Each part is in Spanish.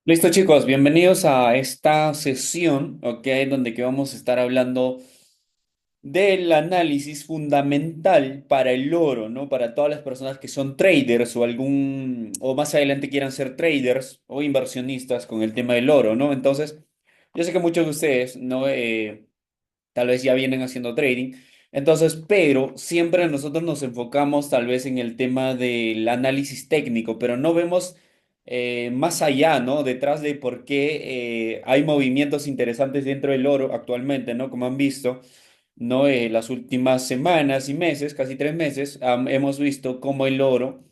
Listo, chicos, bienvenidos a esta sesión, ¿ok? Donde que vamos a estar hablando del análisis fundamental para el oro, ¿no? Para todas las personas que son traders o más adelante quieran ser traders o inversionistas con el tema del oro, ¿no? Entonces, yo sé que muchos de ustedes, ¿no? Tal vez ya vienen haciendo trading. Entonces, pero siempre nosotros nos enfocamos tal vez en el tema del análisis técnico, pero no vemos más allá, ¿no? Detrás de por qué hay movimientos interesantes dentro del oro actualmente, ¿no? Como han visto, ¿no? Las últimas semanas y meses, casi 3 meses, hemos visto cómo el oro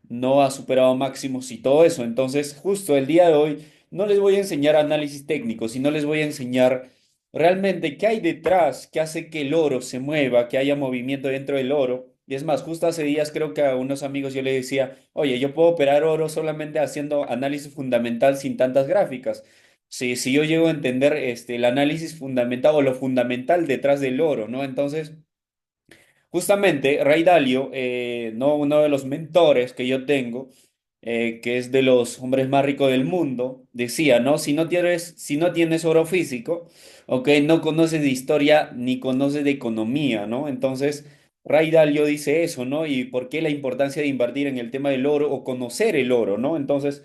no ha superado máximos y todo eso. Entonces, justo el día de hoy no les voy a enseñar análisis técnico, sino les voy a enseñar realmente qué hay detrás, qué hace que el oro se mueva, que haya movimiento dentro del oro. Y es más, justo hace días creo que a unos amigos yo les decía, oye, yo puedo operar oro solamente haciendo análisis fundamental sin tantas gráficas. Si yo llego a entender el análisis fundamental o lo fundamental detrás del oro, ¿no? Entonces, justamente, Ray Dalio, ¿no? Uno de los mentores que yo tengo, que es de los hombres más ricos del mundo, decía, ¿no? Si no tienes oro físico, ¿ok? No conoces de historia ni conoces de economía, ¿no? Entonces, Ray Dalio dice eso, ¿no? Y por qué la importancia de invertir en el tema del oro o conocer el oro, ¿no? Entonces,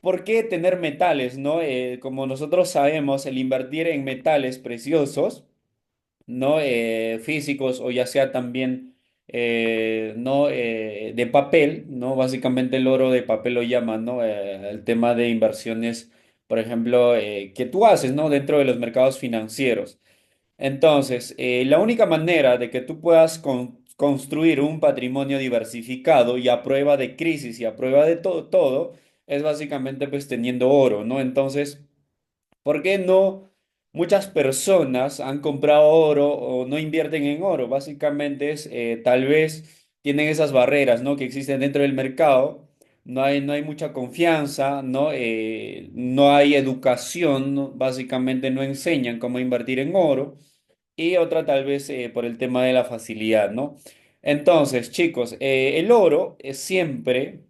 ¿por qué tener metales, ¿no? Como nosotros sabemos, el invertir en metales preciosos, ¿no? Físicos o ya sea también ¿no? De papel, ¿no? Básicamente el oro de papel lo llaman, ¿no? El tema de inversiones, por ejemplo, que tú haces, ¿no? Dentro de los mercados financieros. Entonces, la única manera de que tú puedas construir un patrimonio diversificado y a prueba de crisis y a prueba de todo es básicamente pues teniendo oro, ¿no? Entonces, ¿por qué no muchas personas han comprado oro o no invierten en oro? Básicamente es tal vez tienen esas barreras, ¿no? Que existen dentro del mercado. No hay mucha confianza, ¿no? No hay educación, ¿no? Básicamente no enseñan cómo invertir en oro. Y otra tal vez por el tema de la facilidad, ¿no? Entonces, chicos, el oro es siempre,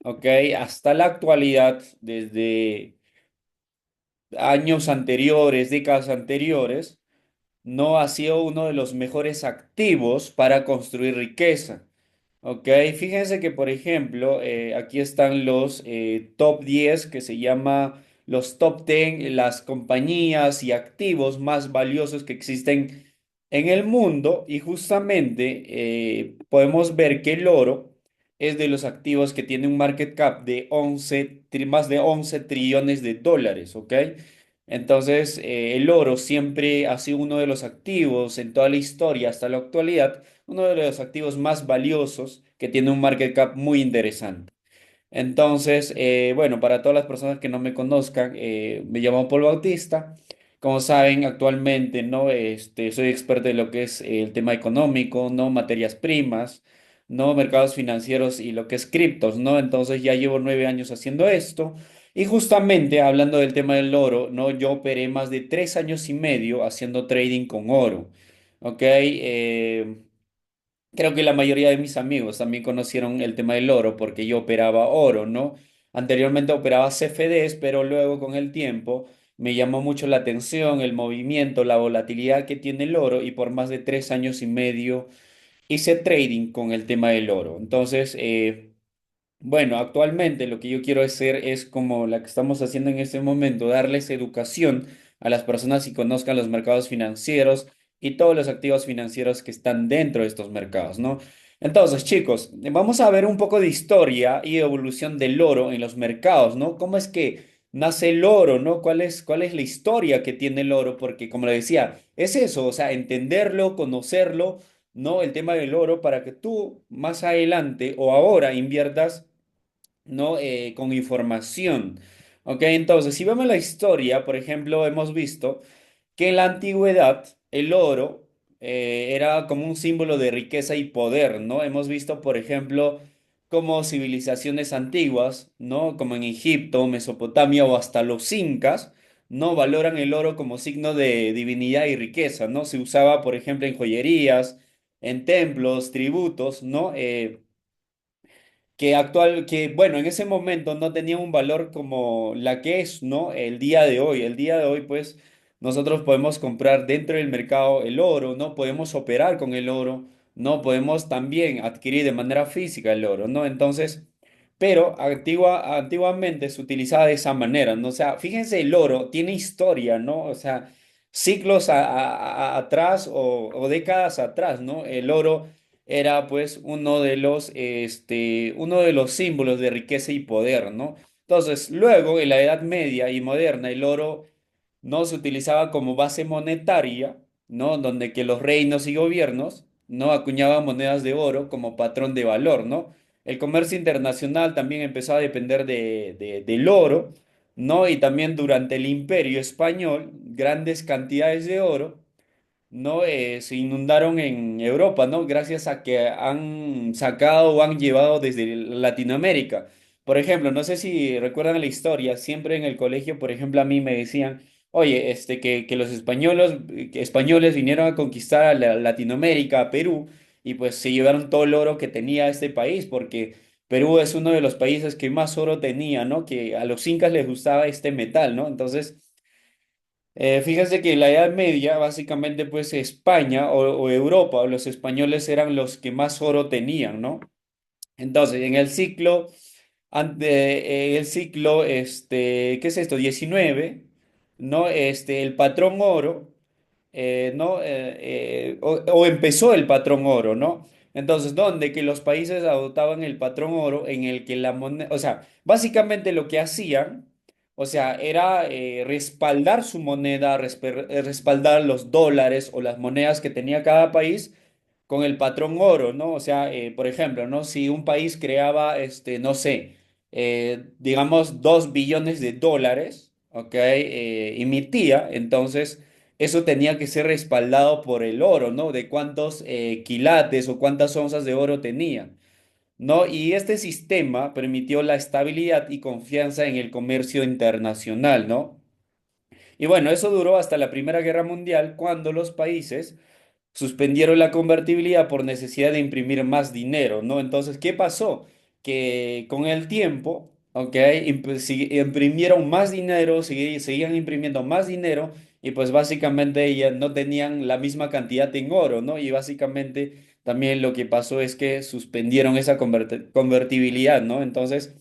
¿ok? Hasta la actualidad, desde años anteriores, décadas anteriores, no ha sido uno de los mejores activos para construir riqueza. Ok, fíjense que, por ejemplo, aquí están los top 10 que se llama los top 10, las compañías y activos más valiosos que existen en el mundo. Y justamente podemos ver que el oro es de los activos que tiene un market cap de más de 11 trillones de dólares. ¿Ok? Entonces, el oro siempre ha sido uno de los activos en toda la historia hasta la actualidad, uno de los activos más valiosos que tiene un market cap muy interesante. Entonces, bueno, para todas las personas que no me conozcan, me llamo Paul Bautista. Como saben, actualmente, ¿no? Soy experto en lo que es el tema económico, ¿no? Materias primas, ¿no? Mercados financieros y lo que es criptos, ¿no? Entonces ya llevo 9 años haciendo esto. Y justamente hablando del tema del oro, ¿no? Yo operé más de 3 años y medio haciendo trading con oro, ¿ok? Creo que la mayoría de mis amigos también conocieron el tema del oro porque yo operaba oro, ¿no? Anteriormente operaba CFDs, pero luego con el tiempo me llamó mucho la atención el movimiento, la volatilidad que tiene el oro y por más de 3 años y medio hice trading con el tema del oro. Entonces, bueno, actualmente lo que yo quiero hacer es como la que estamos haciendo en este momento, darles educación a las personas y conozcan los mercados financieros y todos los activos financieros que están dentro de estos mercados, ¿no? Entonces, chicos, vamos a ver un poco de historia y evolución del oro en los mercados, ¿no? ¿Cómo es que nace el oro, ¿no? ¿Cuál es la historia que tiene el oro? Porque, como le decía, es eso, o sea, entenderlo, conocerlo, ¿no? El tema del oro para que tú más adelante o ahora inviertas, ¿no? Con información. Ok, entonces, si vemos la historia, por ejemplo, hemos visto que en la antigüedad el oro era como un símbolo de riqueza y poder, ¿no? Hemos visto, por ejemplo, como civilizaciones antiguas, ¿no? Como en Egipto, Mesopotamia o hasta los incas, ¿no? Valoran el oro como signo de divinidad y riqueza, ¿no? Se usaba, por ejemplo, en joyerías, en templos, tributos, ¿no? que bueno, en ese momento no tenía un valor como la que es, ¿no? El día de hoy. El día de hoy, pues, nosotros podemos comprar dentro del mercado el oro, ¿no? Podemos operar con el oro, ¿no? Podemos también adquirir de manera física el oro, ¿no? Entonces, pero antiguamente se utilizaba de esa manera, ¿no? O sea, fíjense, el oro tiene historia, ¿no? O sea, siglos atrás o décadas atrás, ¿no? El oro era pues uno de los símbolos de riqueza y poder, ¿no? Entonces, luego en la Edad Media y moderna, el oro no se utilizaba como base monetaria, ¿no? Donde que los reinos y gobiernos, ¿no? Acuñaban monedas de oro como patrón de valor, ¿no? El comercio internacional también empezó a depender del oro, ¿no? Y también durante el Imperio Español, grandes cantidades de oro no se inundaron en Europa, ¿no? Gracias a que han sacado o han llevado desde Latinoamérica. Por ejemplo, no sé si recuerdan la historia, siempre en el colegio, por ejemplo, a mí me decían, oye, que los españoles vinieron a conquistar a Latinoamérica, a Perú, y pues se llevaron todo el oro que tenía este país, porque Perú es uno de los países que más oro tenía, ¿no? Que a los incas les gustaba este metal, ¿no? Entonces... fíjense que en la Edad Media, básicamente, pues España o Europa o los españoles eran los que más oro tenían, ¿no? Entonces, en el ciclo, ¿qué es esto? 19, ¿no? El patrón oro, ¿no? O empezó el patrón oro, ¿no? Entonces, ¿dónde? Que los países adoptaban el patrón oro en el que la moneda, o sea, básicamente lo que hacían, o sea, era respaldar su moneda, respaldar los dólares o las monedas que tenía cada país con el patrón oro, ¿no? O sea, por ejemplo, ¿no? Si un país creaba, no sé, digamos, 2 billones de dólares, ¿ok? Emitía, entonces eso tenía que ser respaldado por el oro, ¿no? De cuántos quilates o cuántas onzas de oro tenía, ¿no? Y este sistema permitió la estabilidad y confianza en el comercio internacional, ¿no? Y bueno, eso duró hasta la Primera Guerra Mundial, cuando los países suspendieron la convertibilidad por necesidad de imprimir más dinero, ¿no? Entonces, ¿qué pasó? Que con el tiempo, ¿ok? Imprimieron más dinero, seguían imprimiendo más dinero y pues básicamente ya no tenían la misma cantidad en oro, ¿no? Y básicamente también lo que pasó es que suspendieron esa convertibilidad, ¿no? Entonces,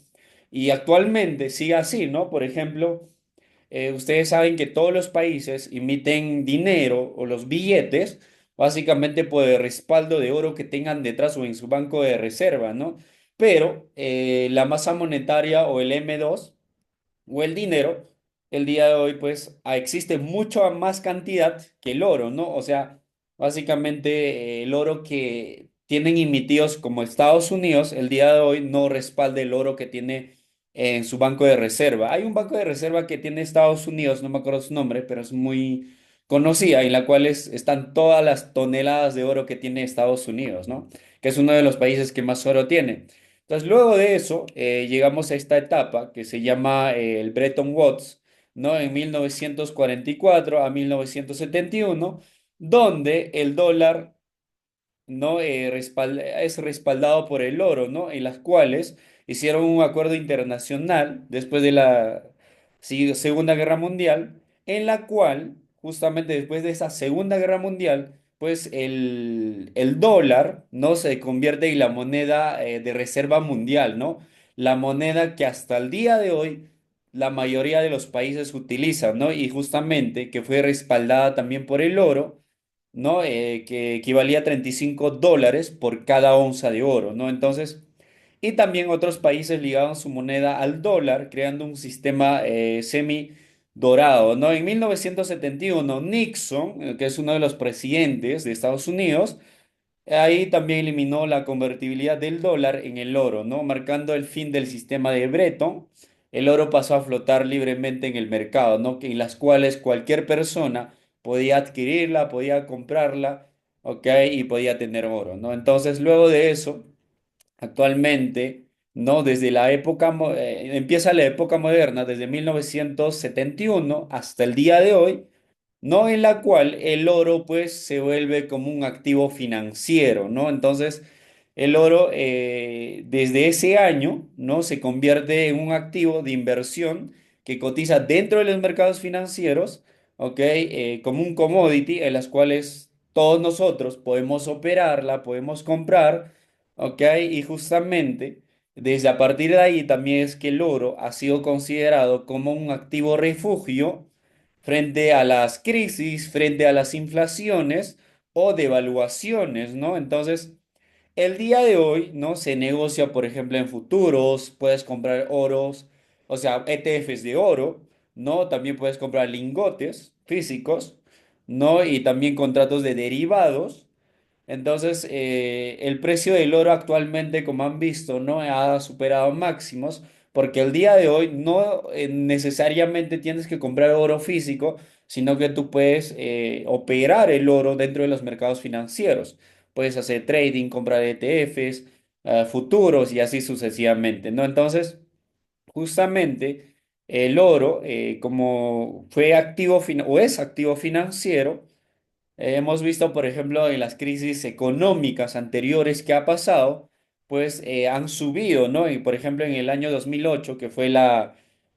y actualmente sigue así, ¿no? Por ejemplo... ustedes saben que todos los países emiten dinero o los billetes básicamente por el respaldo de oro que tengan detrás o en su banco de reserva, ¿no? Pero la masa monetaria o el M2 o el dinero, el día de hoy, pues existe mucha más cantidad que el oro, ¿no? O sea, básicamente el oro que tienen emitidos como Estados Unidos, el día de hoy no respalda el oro que tiene en su banco de reserva. Hay un banco de reserva que tiene Estados Unidos, no me acuerdo su nombre, pero es muy conocida, en la cual están todas las toneladas de oro que tiene Estados Unidos, ¿no? Que es uno de los países que más oro tiene. Entonces, luego de eso, llegamos a esta etapa que se llama el Bretton Woods, ¿no? En 1944 a 1971, donde el dólar ¿no? Es respaldado por el oro, ¿no? En las cuales hicieron un acuerdo internacional después de la Segunda Guerra Mundial, en la cual, justamente después de esa Segunda Guerra Mundial, pues el dólar, ¿no? Se convierte en la moneda de reserva mundial, ¿no? La moneda que hasta el día de hoy la mayoría de los países utilizan, ¿no? Y justamente que fue respaldada también por el oro, ¿no? Que equivalía a $35 por cada onza de oro, ¿no? Entonces, y también otros países ligaban su moneda al dólar, creando un sistema semi dorado, ¿no? En 1971, Nixon, que es uno de los presidentes de Estados Unidos, ahí también eliminó la convertibilidad del dólar en el oro, ¿no? Marcando el fin del sistema de Bretton. El oro pasó a flotar libremente en el mercado, ¿no? En las cuales cualquier persona podía adquirirla, podía comprarla, ¿ok? Y podía tener oro, ¿no? Entonces, luego de eso, actualmente, ¿no? Empieza la época moderna, desde 1971 hasta el día de hoy, ¿no? En la cual el oro pues se vuelve como un activo financiero, ¿no? Entonces, el oro desde ese año, ¿no? Se convierte en un activo de inversión que cotiza dentro de los mercados financieros, ¿ok? Como un commodity en las cuales todos nosotros podemos operarla, podemos comprar, ¿ok? Y justamente desde a partir de ahí también es que el oro ha sido considerado como un activo refugio frente a las crisis, frente a las inflaciones o devaluaciones, ¿no? Entonces, el día de hoy, ¿no? Se negocia, por ejemplo, en futuros, puedes comprar oros, o sea, ETFs de oro, ¿no? También puedes comprar lingotes físicos, ¿no? Y también contratos de derivados. Entonces, el precio del oro actualmente, como han visto, no ha superado máximos, porque el día de hoy no necesariamente tienes que comprar oro físico, sino que tú puedes operar el oro dentro de los mercados financieros. Puedes hacer trading, comprar ETFs, futuros y así sucesivamente, ¿no? Entonces, justamente el oro, como fue activo o es activo financiero, hemos visto, por ejemplo, en las crisis económicas anteriores que ha pasado, pues han subido, ¿no? Y, por ejemplo, en el año 2008, que fue la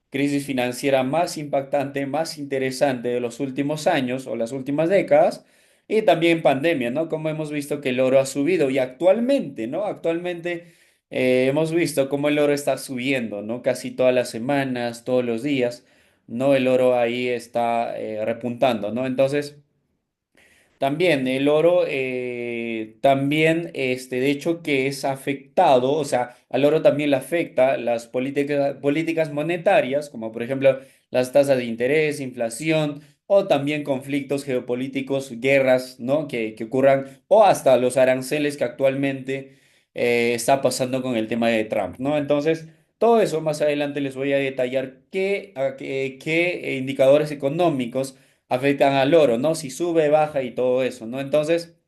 crisis financiera más impactante, más interesante de los últimos años o las últimas décadas, y también pandemia, ¿no? Como hemos visto que el oro ha subido y actualmente, ¿no? Actualmente hemos visto cómo el oro está subiendo, ¿no? Casi todas las semanas, todos los días, ¿no? El oro ahí está repuntando, ¿no? Entonces... También el oro, también, de hecho, que es afectado, o sea, al oro también le afecta las políticas monetarias, como por ejemplo las tasas de interés, inflación, o también conflictos geopolíticos, guerras, ¿no? Que ocurran, o hasta los aranceles que actualmente está pasando con el tema de Trump, ¿no? Entonces, todo eso más adelante les voy a detallar qué indicadores económicos afectan al oro, ¿no? Si sube, baja y todo eso, ¿no? Entonces,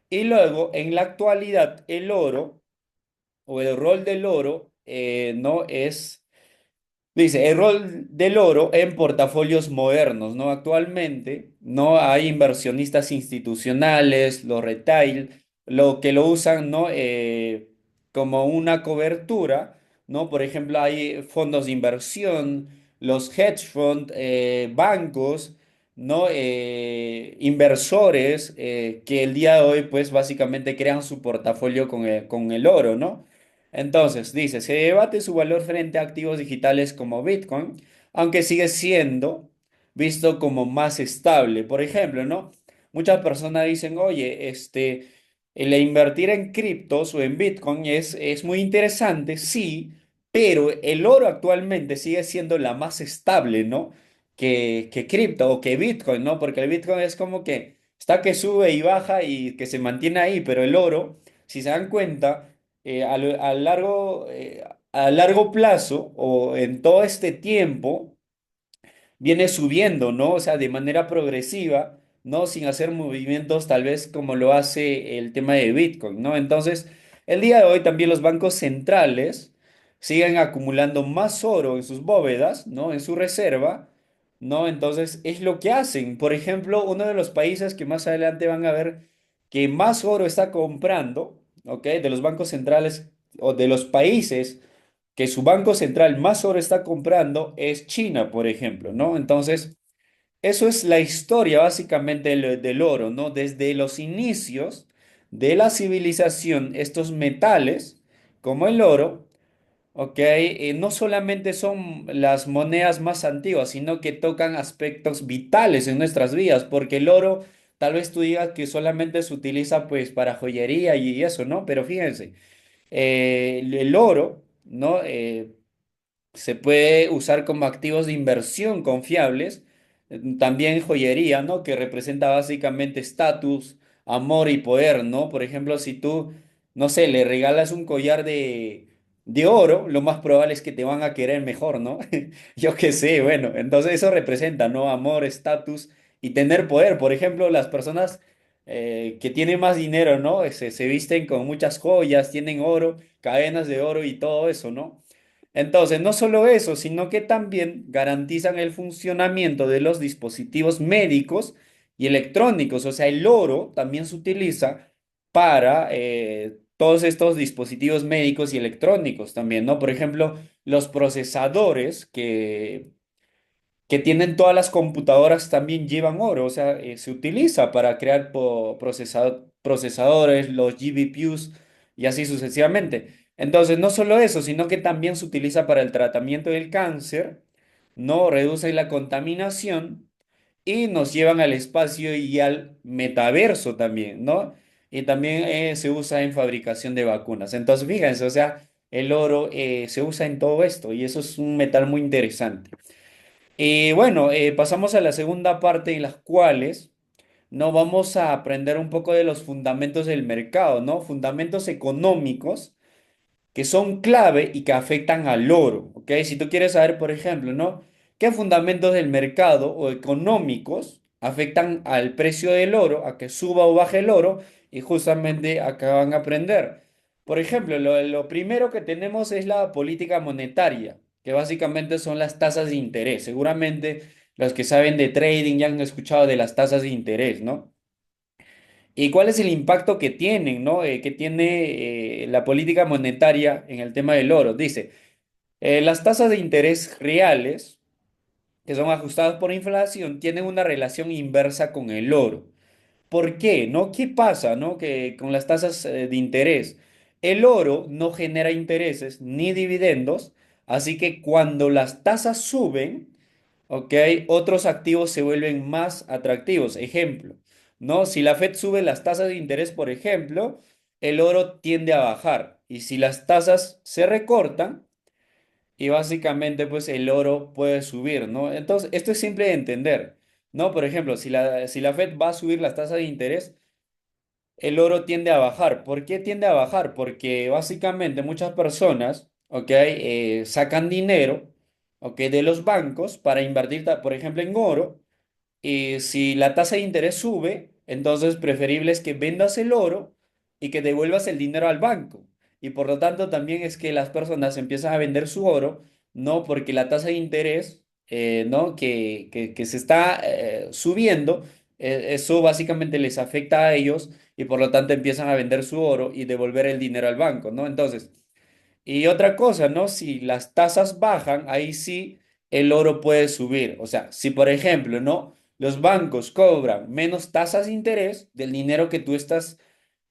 y luego, en la actualidad, el oro o el rol del oro, ¿no? Dice, el rol del oro en portafolios modernos, ¿no? Actualmente, ¿no? Hay inversionistas institucionales, los retail, lo que lo usan, ¿no? Como una cobertura, ¿no? Por ejemplo, hay fondos de inversión, los hedge funds, bancos, ¿no? Inversores que el día de hoy, pues, básicamente crean su portafolio con el oro, ¿no? Entonces, dice, se debate su valor frente a activos digitales como Bitcoin, aunque sigue siendo visto como más estable. Por ejemplo, ¿no? Muchas personas dicen, oye, el invertir en criptos o en Bitcoin es muy interesante, sí, pero el oro actualmente sigue siendo la más estable, ¿no? Que cripto o que Bitcoin, ¿no? Porque el Bitcoin es como que está que sube y baja y que se mantiene ahí, pero el oro, si se dan cuenta a largo plazo o en todo este tiempo viene subiendo, ¿no? O sea, de manera progresiva, ¿no? Sin hacer movimientos tal vez como lo hace el tema de Bitcoin, ¿no? Entonces, el día de hoy también los bancos centrales siguen acumulando más oro en sus bóvedas, ¿no? En su reserva, ¿no? Entonces, es lo que hacen. Por ejemplo, uno de los países que más adelante van a ver que más oro está comprando, ¿ok? De los bancos centrales o de los países que su banco central más oro está comprando es China, por ejemplo, ¿no? Entonces, eso es la historia básicamente del oro, ¿no? Desde los inicios de la civilización, estos metales, como el oro, ¿ok? No solamente son las monedas más antiguas, sino que tocan aspectos vitales en nuestras vidas, porque el oro, tal vez tú digas que solamente se utiliza pues para joyería y eso, ¿no? Pero fíjense, el oro, ¿no? Se puede usar como activos de inversión confiables. También joyería, ¿no? Que representa básicamente estatus, amor y poder, ¿no? Por ejemplo, si tú, no sé, le regalas un collar de oro, lo más probable es que te van a querer mejor, ¿no? Yo qué sé, bueno, entonces eso representa, ¿no? Amor, estatus y tener poder. Por ejemplo, las personas que tienen más dinero, ¿no? Se visten con muchas joyas, tienen oro, cadenas de oro y todo eso, ¿no? Entonces, no solo eso, sino que también garantizan el funcionamiento de los dispositivos médicos y electrónicos. O sea, el oro también se utiliza para todos estos dispositivos médicos y electrónicos también, ¿no? Por ejemplo, los procesadores que tienen todas las computadoras también llevan oro, o sea, se utiliza para crear procesadores, los GPUs y así sucesivamente. Entonces, no solo eso, sino que también se utiliza para el tratamiento del cáncer, ¿no? Reduce la contaminación y nos llevan al espacio y al metaverso también, ¿no? Y también se usa en fabricación de vacunas. Entonces, fíjense, o sea, el oro se usa en todo esto y eso es un metal muy interesante. Y bueno, pasamos a la segunda parte en las cuales no vamos a aprender un poco de los fundamentos del mercado, ¿no? Fundamentos económicos que son clave y que afectan al oro, ¿ok? Si tú quieres saber, por ejemplo, ¿no? ¿Qué fundamentos del mercado o económicos afectan al precio del oro, a que suba o baje el oro? Y justamente acá van a aprender. Por ejemplo, lo primero que tenemos es la política monetaria, que básicamente son las tasas de interés. Seguramente los que saben de trading ya han escuchado de las tasas de interés, ¿no? ¿Y cuál es el impacto que tienen, ¿no? Que tiene la política monetaria en el tema del oro? Dice, las tasas de interés reales, que son ajustadas por inflación, tienen una relación inversa con el oro. ¿Por qué? ¿No? ¿Qué pasa, no? Que con las tasas de interés, el oro no genera intereses ni dividendos, así que cuando las tasas suben, ¿ok? Otros activos se vuelven más atractivos. Ejemplo, ¿no? Si la Fed sube las tasas de interés, por ejemplo, el oro tiende a bajar. Y si las tasas se recortan, y básicamente pues el oro puede subir, ¿no? Entonces, esto es simple de entender, ¿no? Por ejemplo, si la Fed va a subir las tasas de interés, el oro tiende a bajar. ¿Por qué tiende a bajar? Porque básicamente muchas personas, ¿ok? Sacan dinero, ¿ok? De los bancos para invertir, por ejemplo, en oro. Y si la tasa de interés sube, entonces preferible es que vendas el oro y que devuelvas el dinero al banco. Y por lo tanto también es que las personas empiezan a vender su oro, no porque la tasa de interés, ¿no? que se está subiendo, eso básicamente les afecta a ellos y por lo tanto empiezan a vender su oro y devolver el dinero al banco, ¿no? Entonces, y otra cosa, ¿no? Si las tasas bajan, ahí sí el oro puede subir. O sea, si por ejemplo, ¿no? Los bancos cobran menos tasas de interés del dinero que tú estás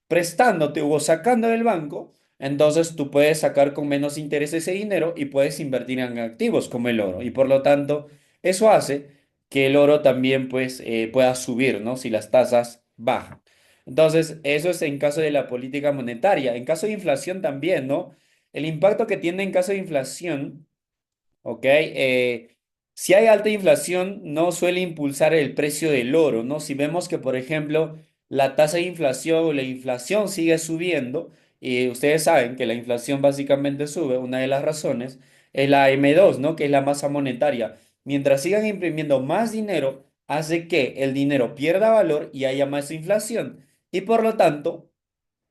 prestándote o sacando del banco, entonces tú puedes sacar con menos interés ese dinero y puedes invertir en activos como el oro. Y por lo tanto, eso hace que el oro también pues pueda subir, ¿no? Si las tasas bajan. Entonces, eso es en caso de la política monetaria. En caso de inflación también, ¿no? El impacto que tiene en caso de inflación. ¿Ok? Si hay alta inflación, no suele impulsar el precio del oro, ¿no? Si vemos que, por ejemplo, la tasa de inflación o la inflación sigue subiendo, y ustedes saben que la inflación básicamente sube, una de las razones es la M2, ¿no? Que es la masa monetaria. Mientras sigan imprimiendo más dinero, hace que el dinero pierda valor y haya más inflación. Y por lo tanto,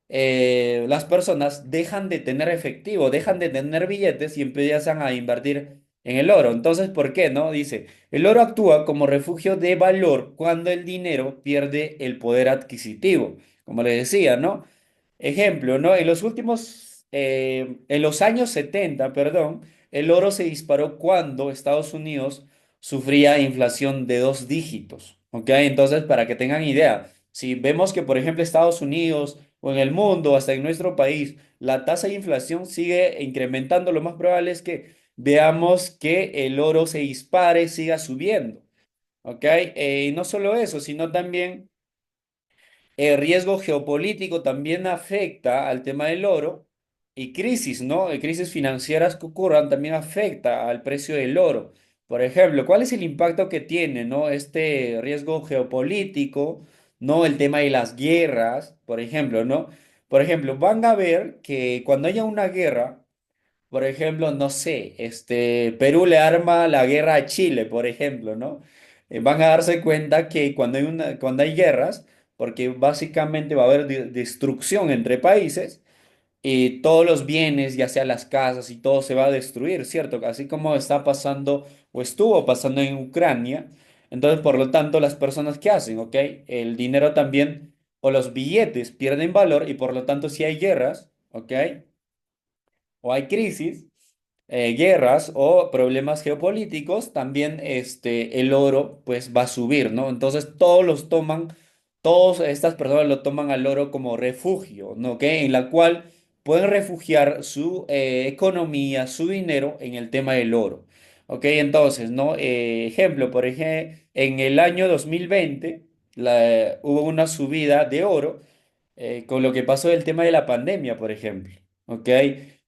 las personas dejan de tener efectivo, dejan de tener billetes y empiezan a invertir en el oro. Entonces, ¿por qué no? Dice, el oro actúa como refugio de valor cuando el dinero pierde el poder adquisitivo, como les decía, ¿no? Ejemplo, ¿no? En los años 70, perdón, el oro se disparó cuando Estados Unidos sufría inflación de dos dígitos, ¿ok? Entonces, para que tengan idea, si vemos que, por ejemplo, Estados Unidos o en el mundo, hasta en nuestro país, la tasa de inflación sigue incrementando, lo más probable es que veamos que el oro se dispare, siga subiendo, ¿ok? Y no solo eso, sino también el riesgo geopolítico también afecta al tema del oro y crisis, ¿no? Crisis financieras que ocurran también afecta al precio del oro. Por ejemplo, ¿cuál es el impacto que tiene, ¿no? Este riesgo geopolítico, ¿no? El tema de las guerras, por ejemplo, ¿no? Por ejemplo, van a ver que cuando haya una guerra, por ejemplo, no sé, Perú le arma la guerra a Chile, por ejemplo, ¿no? Van a darse cuenta que cuando hay guerras, porque básicamente va a haber destrucción entre países, y todos los bienes, ya sea las casas y todo se va a destruir, ¿cierto? Así como está pasando o estuvo pasando en Ucrania. Entonces, por lo tanto, las personas ¿qué hacen? ¿Ok? El dinero también o los billetes pierden valor y por lo tanto, si hay guerras, ¿ok? O hay crisis, guerras o problemas geopolíticos, también el oro pues va a subir, ¿no? Entonces todas estas personas lo toman al oro como refugio, ¿no? ¿Ok? En la cual pueden refugiar su economía, su dinero en el tema del oro. ¿Ok? Entonces, ¿no? Ejemplo, por ejemplo, en el año 2020 hubo una subida de oro con lo que pasó del tema de la pandemia, por ejemplo. ¿Ok?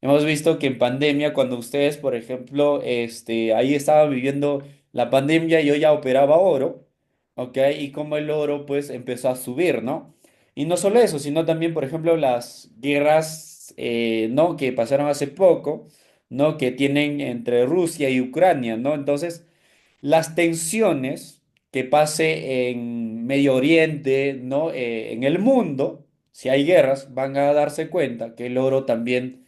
Hemos visto que en pandemia, cuando ustedes, por ejemplo, ahí estaban viviendo la pandemia, yo ya operaba oro, ¿ok? Y como el oro, pues, empezó a subir, ¿no? Y no solo eso, sino también, por ejemplo, las guerras, ¿no? Que pasaron hace poco, ¿no? Que tienen entre Rusia y Ucrania, ¿no? Entonces, las tensiones que pase en Medio Oriente, ¿no? En el mundo, si hay guerras, van a darse cuenta que el oro también,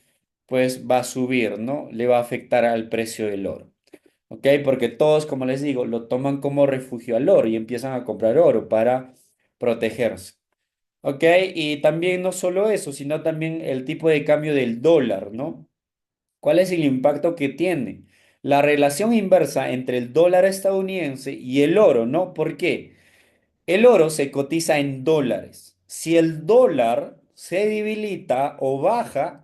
pues, va a subir, ¿no? Le va a afectar al precio del oro, ¿ok? Porque todos, como les digo, lo toman como refugio al oro y empiezan a comprar oro para protegerse, ¿ok? Y también no solo eso, sino también el tipo de cambio del dólar, ¿no? ¿Cuál es el impacto que tiene? La relación inversa entre el dólar estadounidense y el oro, ¿no? ¿Por qué? El oro se cotiza en dólares. Si el dólar se debilita o baja,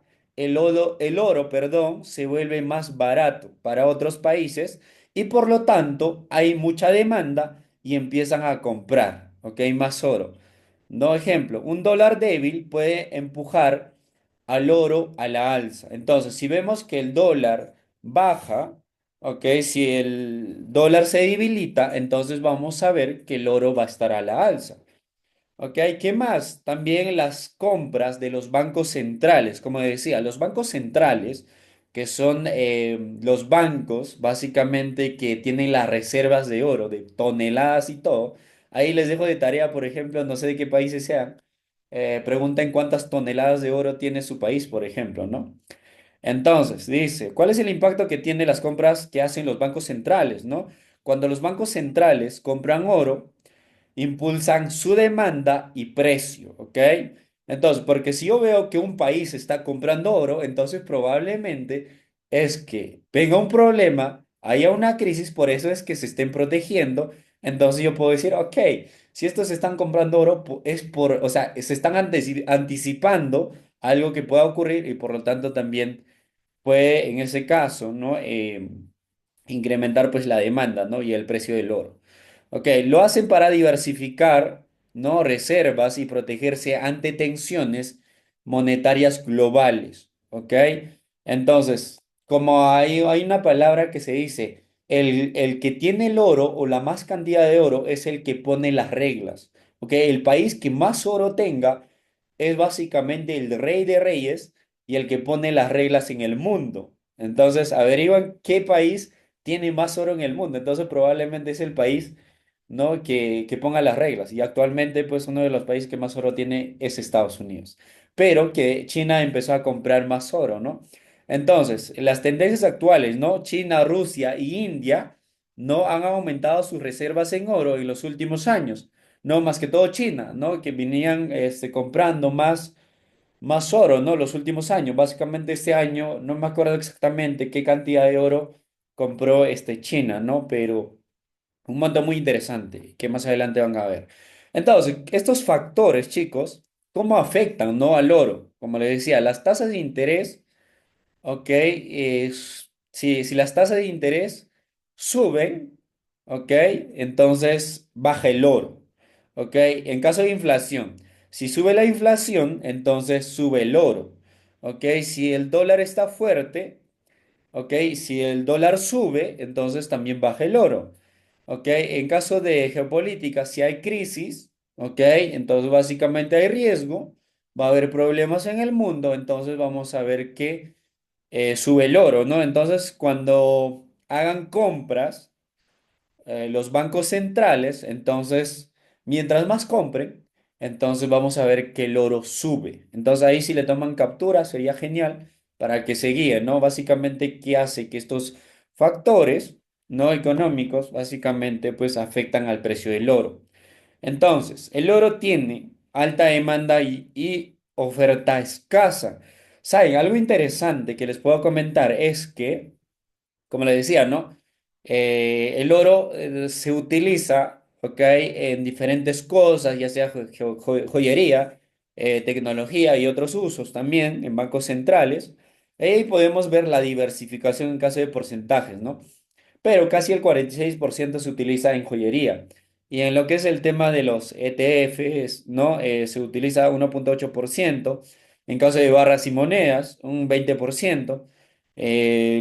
perdón, se vuelve más barato para otros países y por lo tanto hay mucha demanda y empiezan a comprar, ¿ok? Más oro. No ejemplo, un dólar débil puede empujar al oro a la alza. Entonces, si vemos que el dólar baja, ¿ok? Si el dólar se debilita, entonces vamos a ver que el oro va a estar a la alza. ¿Ok? ¿Qué más? También las compras de los bancos centrales. Como decía, los bancos centrales, que son los bancos básicamente que tienen las reservas de oro, de toneladas y todo. Ahí les dejo de tarea, por ejemplo, no sé de qué países sean. Pregunten cuántas toneladas de oro tiene su país, por ejemplo, ¿no? Entonces, dice, ¿cuál es el impacto que tienen las compras que hacen los bancos centrales, ¿no? Cuando los bancos centrales compran oro, impulsan su demanda y precio, ¿ok? Entonces, porque si yo veo que un país está comprando oro, entonces probablemente es que venga un problema, haya una crisis, por eso es que se estén protegiendo. Entonces yo puedo decir, ok, si estos están comprando oro, es por, o sea, se están anticipando algo que pueda ocurrir y por lo tanto también puede, en ese caso, ¿no? Incrementar pues la demanda, ¿no? Y el precio del oro. Ok, lo hacen para diversificar, ¿no? Reservas y protegerse ante tensiones monetarias globales. Ok, entonces, como hay una palabra que se dice, el que tiene el oro o la más cantidad de oro es el que pone las reglas. Ok, el país que más oro tenga es básicamente el rey de reyes y el que pone las reglas en el mundo. Entonces, averiguan qué país tiene más oro en el mundo. Entonces, probablemente es el país, ¿no? que ponga las reglas. Y actualmente, pues, uno de los países que más oro tiene es Estados Unidos. Pero que China empezó a comprar más oro, ¿no? Entonces, las tendencias actuales, ¿no? China, Rusia y India, ¿no? Han aumentado sus reservas en oro en los últimos años. No, más que todo China, ¿no? Que venían comprando más oro, ¿no? Los últimos años. Básicamente este año, no me acuerdo exactamente qué cantidad de oro compró China, ¿no? Pero un monto muy interesante que más adelante van a ver. Entonces, estos factores, chicos, ¿cómo afectan, ¿no? Al oro? Como les decía, las tasas de interés. Ok, si las tasas de interés suben, ok, entonces baja el oro. Ok, en caso de inflación, si sube la inflación, entonces sube el oro. Ok, si el dólar está fuerte, ok, si el dólar sube, entonces también baja el oro. Ok, en caso de geopolítica, si hay crisis, ok, entonces básicamente hay riesgo, va a haber problemas en el mundo, entonces vamos a ver que sube el oro, ¿no? Entonces, cuando hagan compras, los bancos centrales, entonces, mientras más compren, entonces vamos a ver que el oro sube. Entonces, ahí si le toman captura, sería genial para que se guíen, ¿no? Básicamente, ¿qué hace? Que estos factores no económicos, básicamente, pues afectan al precio del oro. Entonces, el oro tiene alta demanda y oferta escasa. Saben, algo interesante que les puedo comentar es que, como les decía, ¿no? El oro se utiliza, ¿ok? En diferentes cosas, ya sea joyería, tecnología y otros usos también en bancos centrales. Ahí podemos ver la diversificación en caso de porcentajes, ¿no? Pero casi el 46% se utiliza en joyería. Y en lo que es el tema de los ETFs, ¿no? Se utiliza 1,8%. En caso de barras y monedas, un 20%.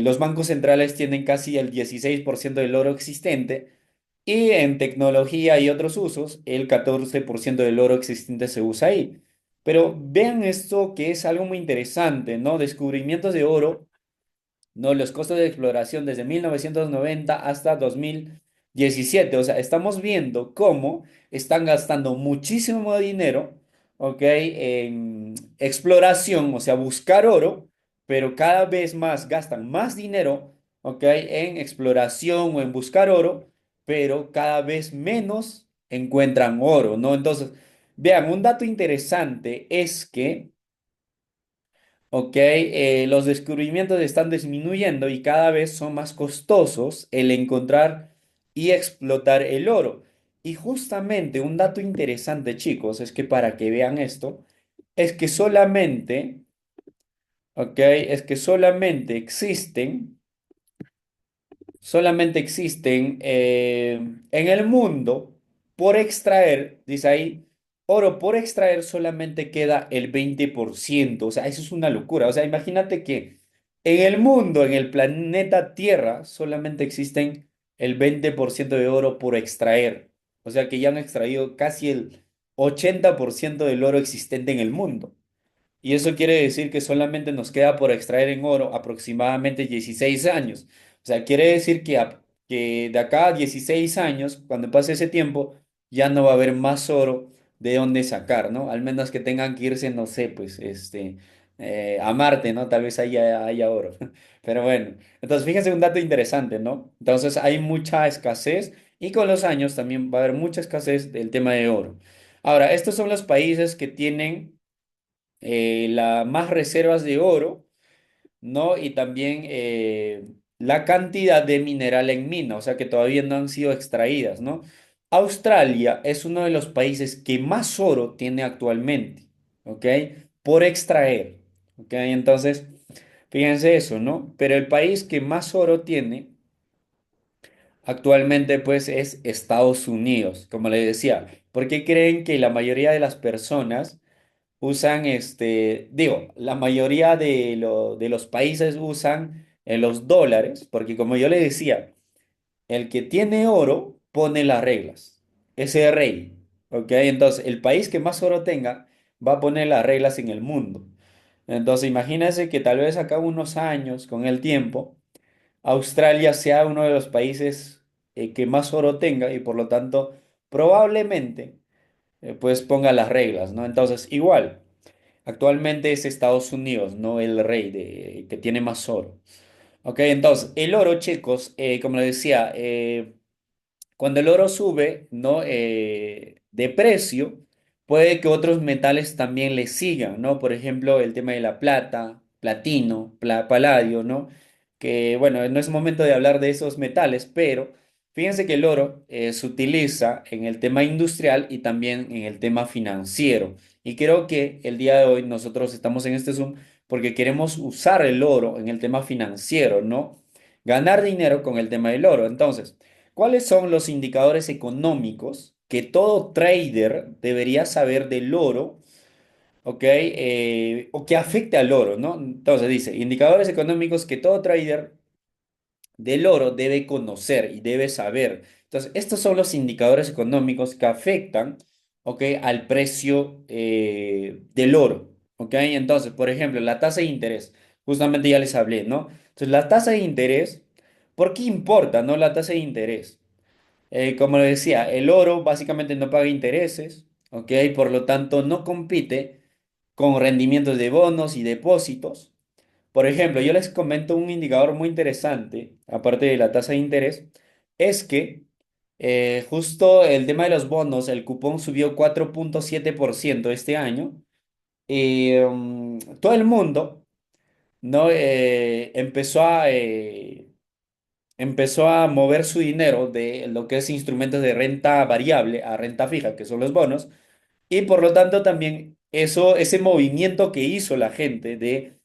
Los bancos centrales tienen casi el 16% del oro existente. Y en tecnología y otros usos, el 14% del oro existente se usa ahí. Pero vean esto que es algo muy interesante, ¿no? Descubrimientos de oro, ¿no? Los costos de exploración desde 1990 hasta 2017. O sea, estamos viendo cómo están gastando muchísimo dinero, ¿ok? En exploración, o sea, buscar oro, pero cada vez más gastan más dinero, ¿ok? En exploración o en buscar oro, pero cada vez menos encuentran oro, ¿no? Entonces, vean, un dato interesante es que, ok, los descubrimientos están disminuyendo y cada vez son más costosos el encontrar y explotar el oro. Y justamente un dato interesante, chicos, es que para que vean esto, es que solamente, ok, es que solamente existen en el mundo por extraer, dice ahí, oro por extraer solamente queda el 20%. O sea, eso es una locura. O sea, imagínate que en el mundo, en el planeta Tierra, solamente existen el 20% de oro por extraer. O sea, que ya han extraído casi el 80% del oro existente en el mundo. Y eso quiere decir que solamente nos queda por extraer en oro aproximadamente 16 años. O sea, quiere decir que de acá a 16 años, cuando pase ese tiempo, ya no va a haber más oro de dónde sacar, ¿no? Al menos que tengan que irse, no sé, pues, a Marte, ¿no? Tal vez haya oro. Pero bueno, entonces fíjense un dato interesante, ¿no? Entonces hay mucha escasez y con los años también va a haber mucha escasez del tema de oro. Ahora, estos son los países que tienen más reservas de oro, ¿no? Y también la cantidad de mineral en mina, o sea que todavía no han sido extraídas, ¿no? Australia es uno de los países que más oro tiene actualmente, ¿ok? Por extraer, ¿ok? Entonces, fíjense eso, ¿no? Pero el país que más oro tiene actualmente, pues, es Estados Unidos, como les decía. ¿Por qué creen que la mayoría de las personas usan digo, la mayoría de los países usan los dólares, porque como yo le decía, el que tiene oro pone las reglas, ese rey, ¿ok? Entonces, el país que más oro tenga va a poner las reglas en el mundo. Entonces, imagínense que tal vez acá unos años, con el tiempo, Australia sea uno de los países que más oro tenga y por lo tanto, probablemente, pues ponga las reglas, ¿no? Entonces, igual. Actualmente es Estados Unidos, no el rey que tiene más oro. Ok, entonces, el oro, chicos, como les decía, cuando el oro sube, ¿no? De precio, puede que otros metales también le sigan, ¿no? Por ejemplo, el tema de la plata, platino, paladio, ¿no? Que, bueno, no es momento de hablar de esos metales, pero fíjense que el oro se utiliza en el tema industrial y también en el tema financiero. Y creo que el día de hoy nosotros estamos en este Zoom porque queremos usar el oro en el tema financiero, ¿no? Ganar dinero con el tema del oro. Entonces, ¿cuáles son los indicadores económicos que todo trader debería saber del oro, ok? O que afecte al oro, ¿no? Entonces dice, indicadores económicos que todo trader del oro debe conocer y debe saber. Entonces, estos son los indicadores económicos que afectan, ¿ok? Al precio del oro, ¿ok? Entonces, por ejemplo, la tasa de interés, justamente ya les hablé, ¿no? Entonces, la tasa de interés, ¿por qué importa, no? La tasa de interés. Como le decía, el oro básicamente no paga intereses, ¿ok? Por lo tanto, no compite con rendimientos de bonos y depósitos. Por ejemplo, yo les comento un indicador muy interesante, aparte de la tasa de interés, es que justo el tema de los bonos, el cupón subió 4,7% este año. Todo el mundo ¿no? Empezó a mover su dinero de lo que es instrumentos de renta variable a renta fija, que son los bonos, y por lo tanto también eso, ese movimiento que hizo la gente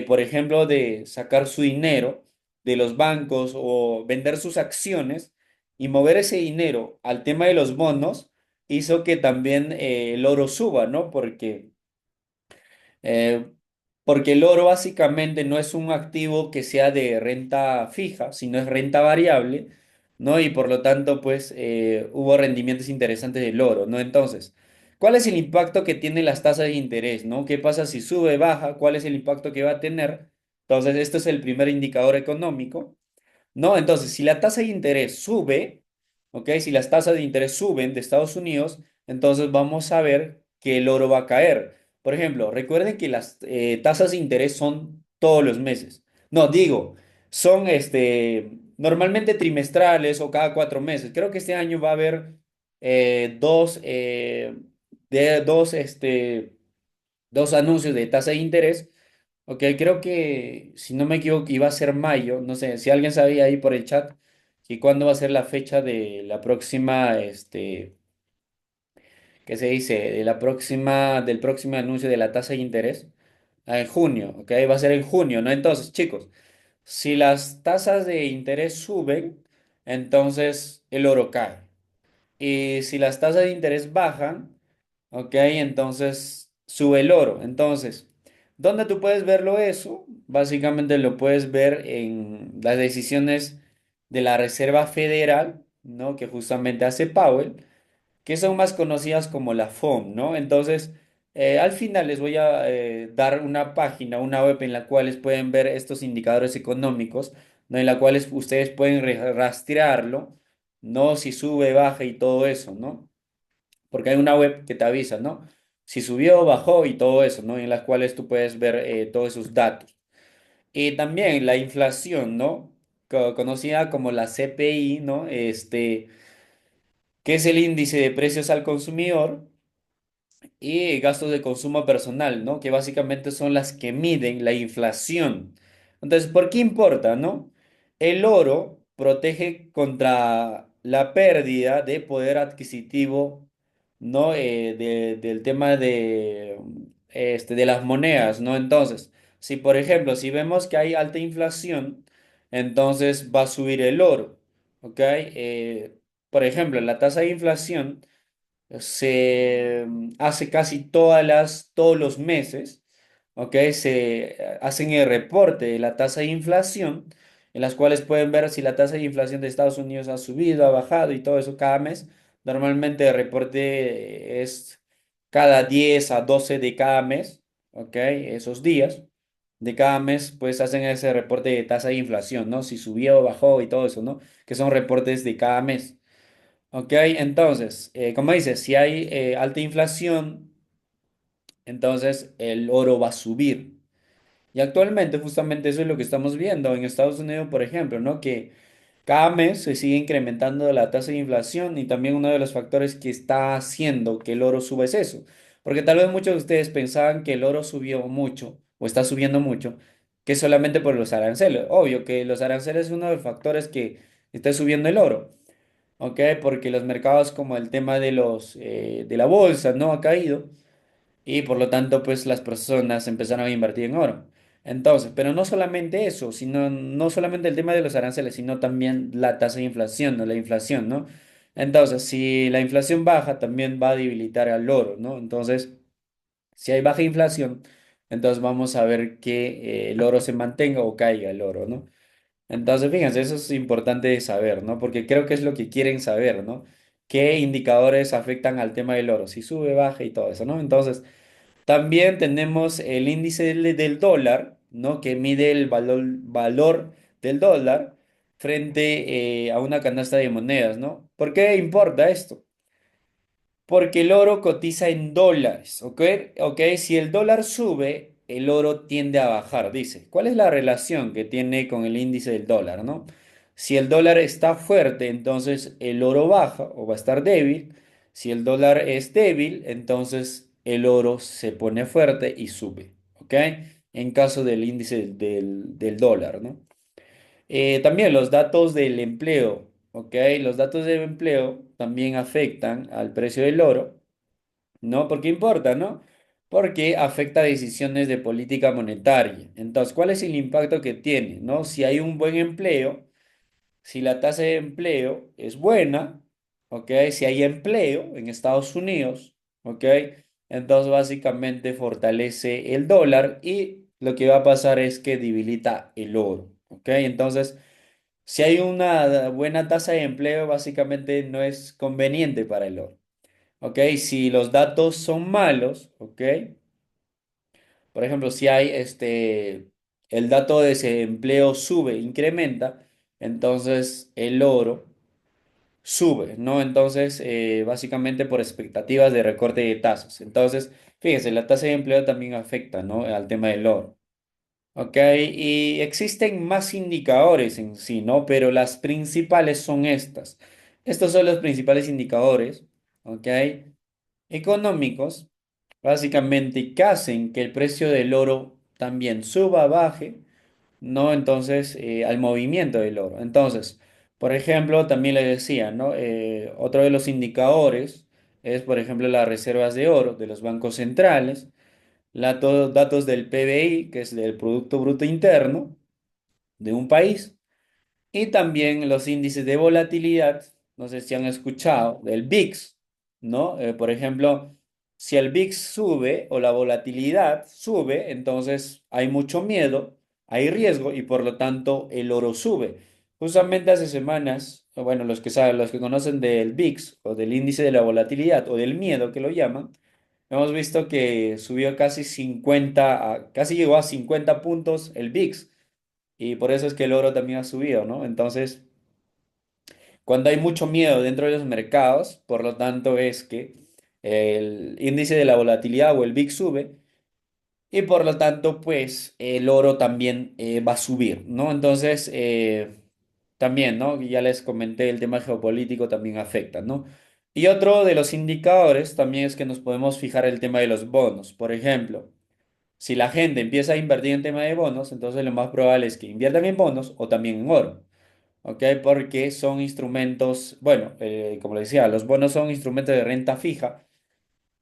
por ejemplo, de sacar su dinero de los bancos o vender sus acciones y mover ese dinero al tema de los bonos, hizo que también el oro suba, ¿no? Eh, porque el oro básicamente no es un activo que sea de renta fija, sino es renta variable, ¿no? Y por lo tanto, pues hubo rendimientos interesantes del oro, ¿no? Entonces, ¿cuál es el impacto que tienen las tasas de interés, ¿no? ¿Qué pasa si sube, baja? ¿Cuál es el impacto que va a tener? Entonces, esto es el primer indicador económico. ¿No? Entonces, si la tasa de interés sube, ¿ok? Si las tasas de interés suben de Estados Unidos, entonces vamos a ver que el oro va a caer. Por ejemplo, recuerden que las tasas de interés son todos los meses. No, digo, son normalmente trimestrales o cada 4 meses. Creo que este año va a haber dos, dos anuncios de tasa de interés. Ok, creo que, si no me equivoco, iba a ser mayo. No sé, si alguien sabía ahí por el chat, y cuándo va a ser la fecha de la próxima, ¿qué se dice? Del próximo anuncio de la tasa de interés. Ah, en junio, ok, va a ser en junio, ¿no? Entonces, chicos, si las tasas de interés suben, entonces el oro cae. Y si las tasas de interés bajan, ok, entonces sube el oro. Entonces, ¿dónde tú puedes verlo eso? Básicamente lo puedes ver en las decisiones de la Reserva Federal, ¿no? Que justamente hace Powell, que son más conocidas como la FOM, ¿no? Entonces, al final les voy a dar una página, una web en la cual pueden ver estos indicadores económicos, ¿no? En la cual ustedes pueden rastrearlo, ¿no? Si sube, baja y todo eso, ¿no? Porque hay una web que te avisa, ¿no? Si subió, bajó y todo eso, ¿no? En las cuales tú puedes ver todos esos datos. Y también la inflación, ¿no? Conocida como la CPI, ¿no? Que es el índice de precios al consumidor y gastos de consumo personal, ¿no? Que básicamente son las que miden la inflación. Entonces, ¿por qué importa, no? El oro protege contra la pérdida de poder adquisitivo, ¿no? Del tema de las monedas, ¿no? Entonces, si por ejemplo, si vemos que hay alta inflación, entonces va a subir el oro, ¿ok? Por ejemplo, la tasa de inflación se hace casi todos los meses, ¿ok? Se hacen el reporte de la tasa de inflación, en las cuales pueden ver si la tasa de inflación de Estados Unidos ha subido, ha bajado y todo eso cada mes. Normalmente el reporte es cada 10 a 12 de cada mes, ¿ok? Esos días de cada mes, pues hacen ese reporte de tasa de inflación, ¿no? Si subió o bajó y todo eso, ¿no? Que son reportes de cada mes. Ok, entonces, como dices, si hay alta inflación, entonces el oro va a subir. Y actualmente justamente eso es lo que estamos viendo en Estados Unidos, por ejemplo, ¿no? Que cada mes se sigue incrementando la tasa de inflación y también uno de los factores que está haciendo que el oro suba es eso. Porque tal vez muchos de ustedes pensaban que el oro subió mucho o está subiendo mucho, que solamente por los aranceles. Obvio que los aranceles es uno de los factores que está subiendo el oro. ¿Ok? Porque los mercados como el tema de la bolsa no ha caído y por lo tanto pues las personas empezaron a invertir en oro. Entonces, pero no solamente eso, sino no solamente el tema de los aranceles, sino también la tasa de inflación, ¿no? La inflación, ¿no? Entonces, si la inflación baja, también va a debilitar al oro, ¿no? Entonces, si hay baja inflación, entonces vamos a ver que el oro se mantenga o caiga el oro, ¿no? Entonces, fíjense, eso es importante de saber, ¿no? Porque creo que es lo que quieren saber, ¿no? ¿Qué indicadores afectan al tema del oro? Si sube, baja y todo eso, ¿no? Entonces, también tenemos el índice del dólar, ¿no? Que mide el valor del dólar frente a una canasta de monedas, ¿no? ¿Por qué importa esto? Porque el oro cotiza en dólares, ¿ok? ¿Ok? Si el dólar sube, el oro tiende a bajar, dice. ¿Cuál es la relación que tiene con el índice del dólar, no? Si el dólar está fuerte, entonces el oro baja o va a estar débil. Si el dólar es débil, entonces el oro se pone fuerte y sube, ¿ok? en caso del índice del dólar, ¿no? También los datos del empleo, ¿ok? Los datos del empleo también afectan al precio del oro, ¿no? Porque importa, ¿no? Porque afecta decisiones de política monetaria. Entonces, ¿cuál es el impacto que tiene, ¿no? Si hay un buen empleo, si la tasa de empleo es buena, ¿ok? Si hay empleo en Estados Unidos, ¿ok? Entonces básicamente fortalece el dólar y lo que va a pasar es que debilita el oro, ¿ok? Entonces, si hay una buena tasa de empleo, básicamente no es conveniente para el oro, ¿ok? Si los datos son malos, ¿ok? Por ejemplo, si hay el dato de desempleo sube, incrementa, entonces el oro sube, ¿no? Entonces, básicamente por expectativas de recorte de tasas. Entonces, fíjense, la tasa de empleo también afecta, ¿no? Al tema del oro. ¿Ok? Y existen más indicadores en sí, ¿no? Pero las principales son estas. Estos son los principales indicadores, ¿ok? Económicos, básicamente, que hacen que el precio del oro también suba, baje, ¿no? Entonces, al movimiento del oro. Entonces, por ejemplo, también le decía, ¿no? Otro de los indicadores es, por ejemplo, las reservas de oro de los bancos centrales, datos del PBI, que es del Producto Bruto Interno de un país, y también los índices de volatilidad, no sé si han escuchado, del VIX, ¿no? Por ejemplo, si el VIX sube o la volatilidad sube, entonces hay mucho miedo, hay riesgo y por lo tanto el oro sube. Justamente hace semanas, bueno, los que saben, los que conocen del VIX o del índice de la volatilidad o del miedo que lo llaman, hemos visto que subió casi 50, casi llegó a 50 puntos el VIX. Y por eso es que el oro también ha subido, ¿no? Entonces, cuando hay mucho miedo dentro de los mercados, por lo tanto es que el índice de la volatilidad o el VIX sube y por lo tanto, pues el oro también va a subir, ¿no? Entonces, también, ¿no? Ya les comenté, el tema geopolítico también afecta, ¿no? Y otro de los indicadores también es que nos podemos fijar el tema de los bonos. Por ejemplo, si la gente empieza a invertir en tema de bonos, entonces lo más probable es que inviertan en bonos o también en oro. ¿Ok? Porque son instrumentos, bueno, como le decía, los bonos son instrumentos de renta fija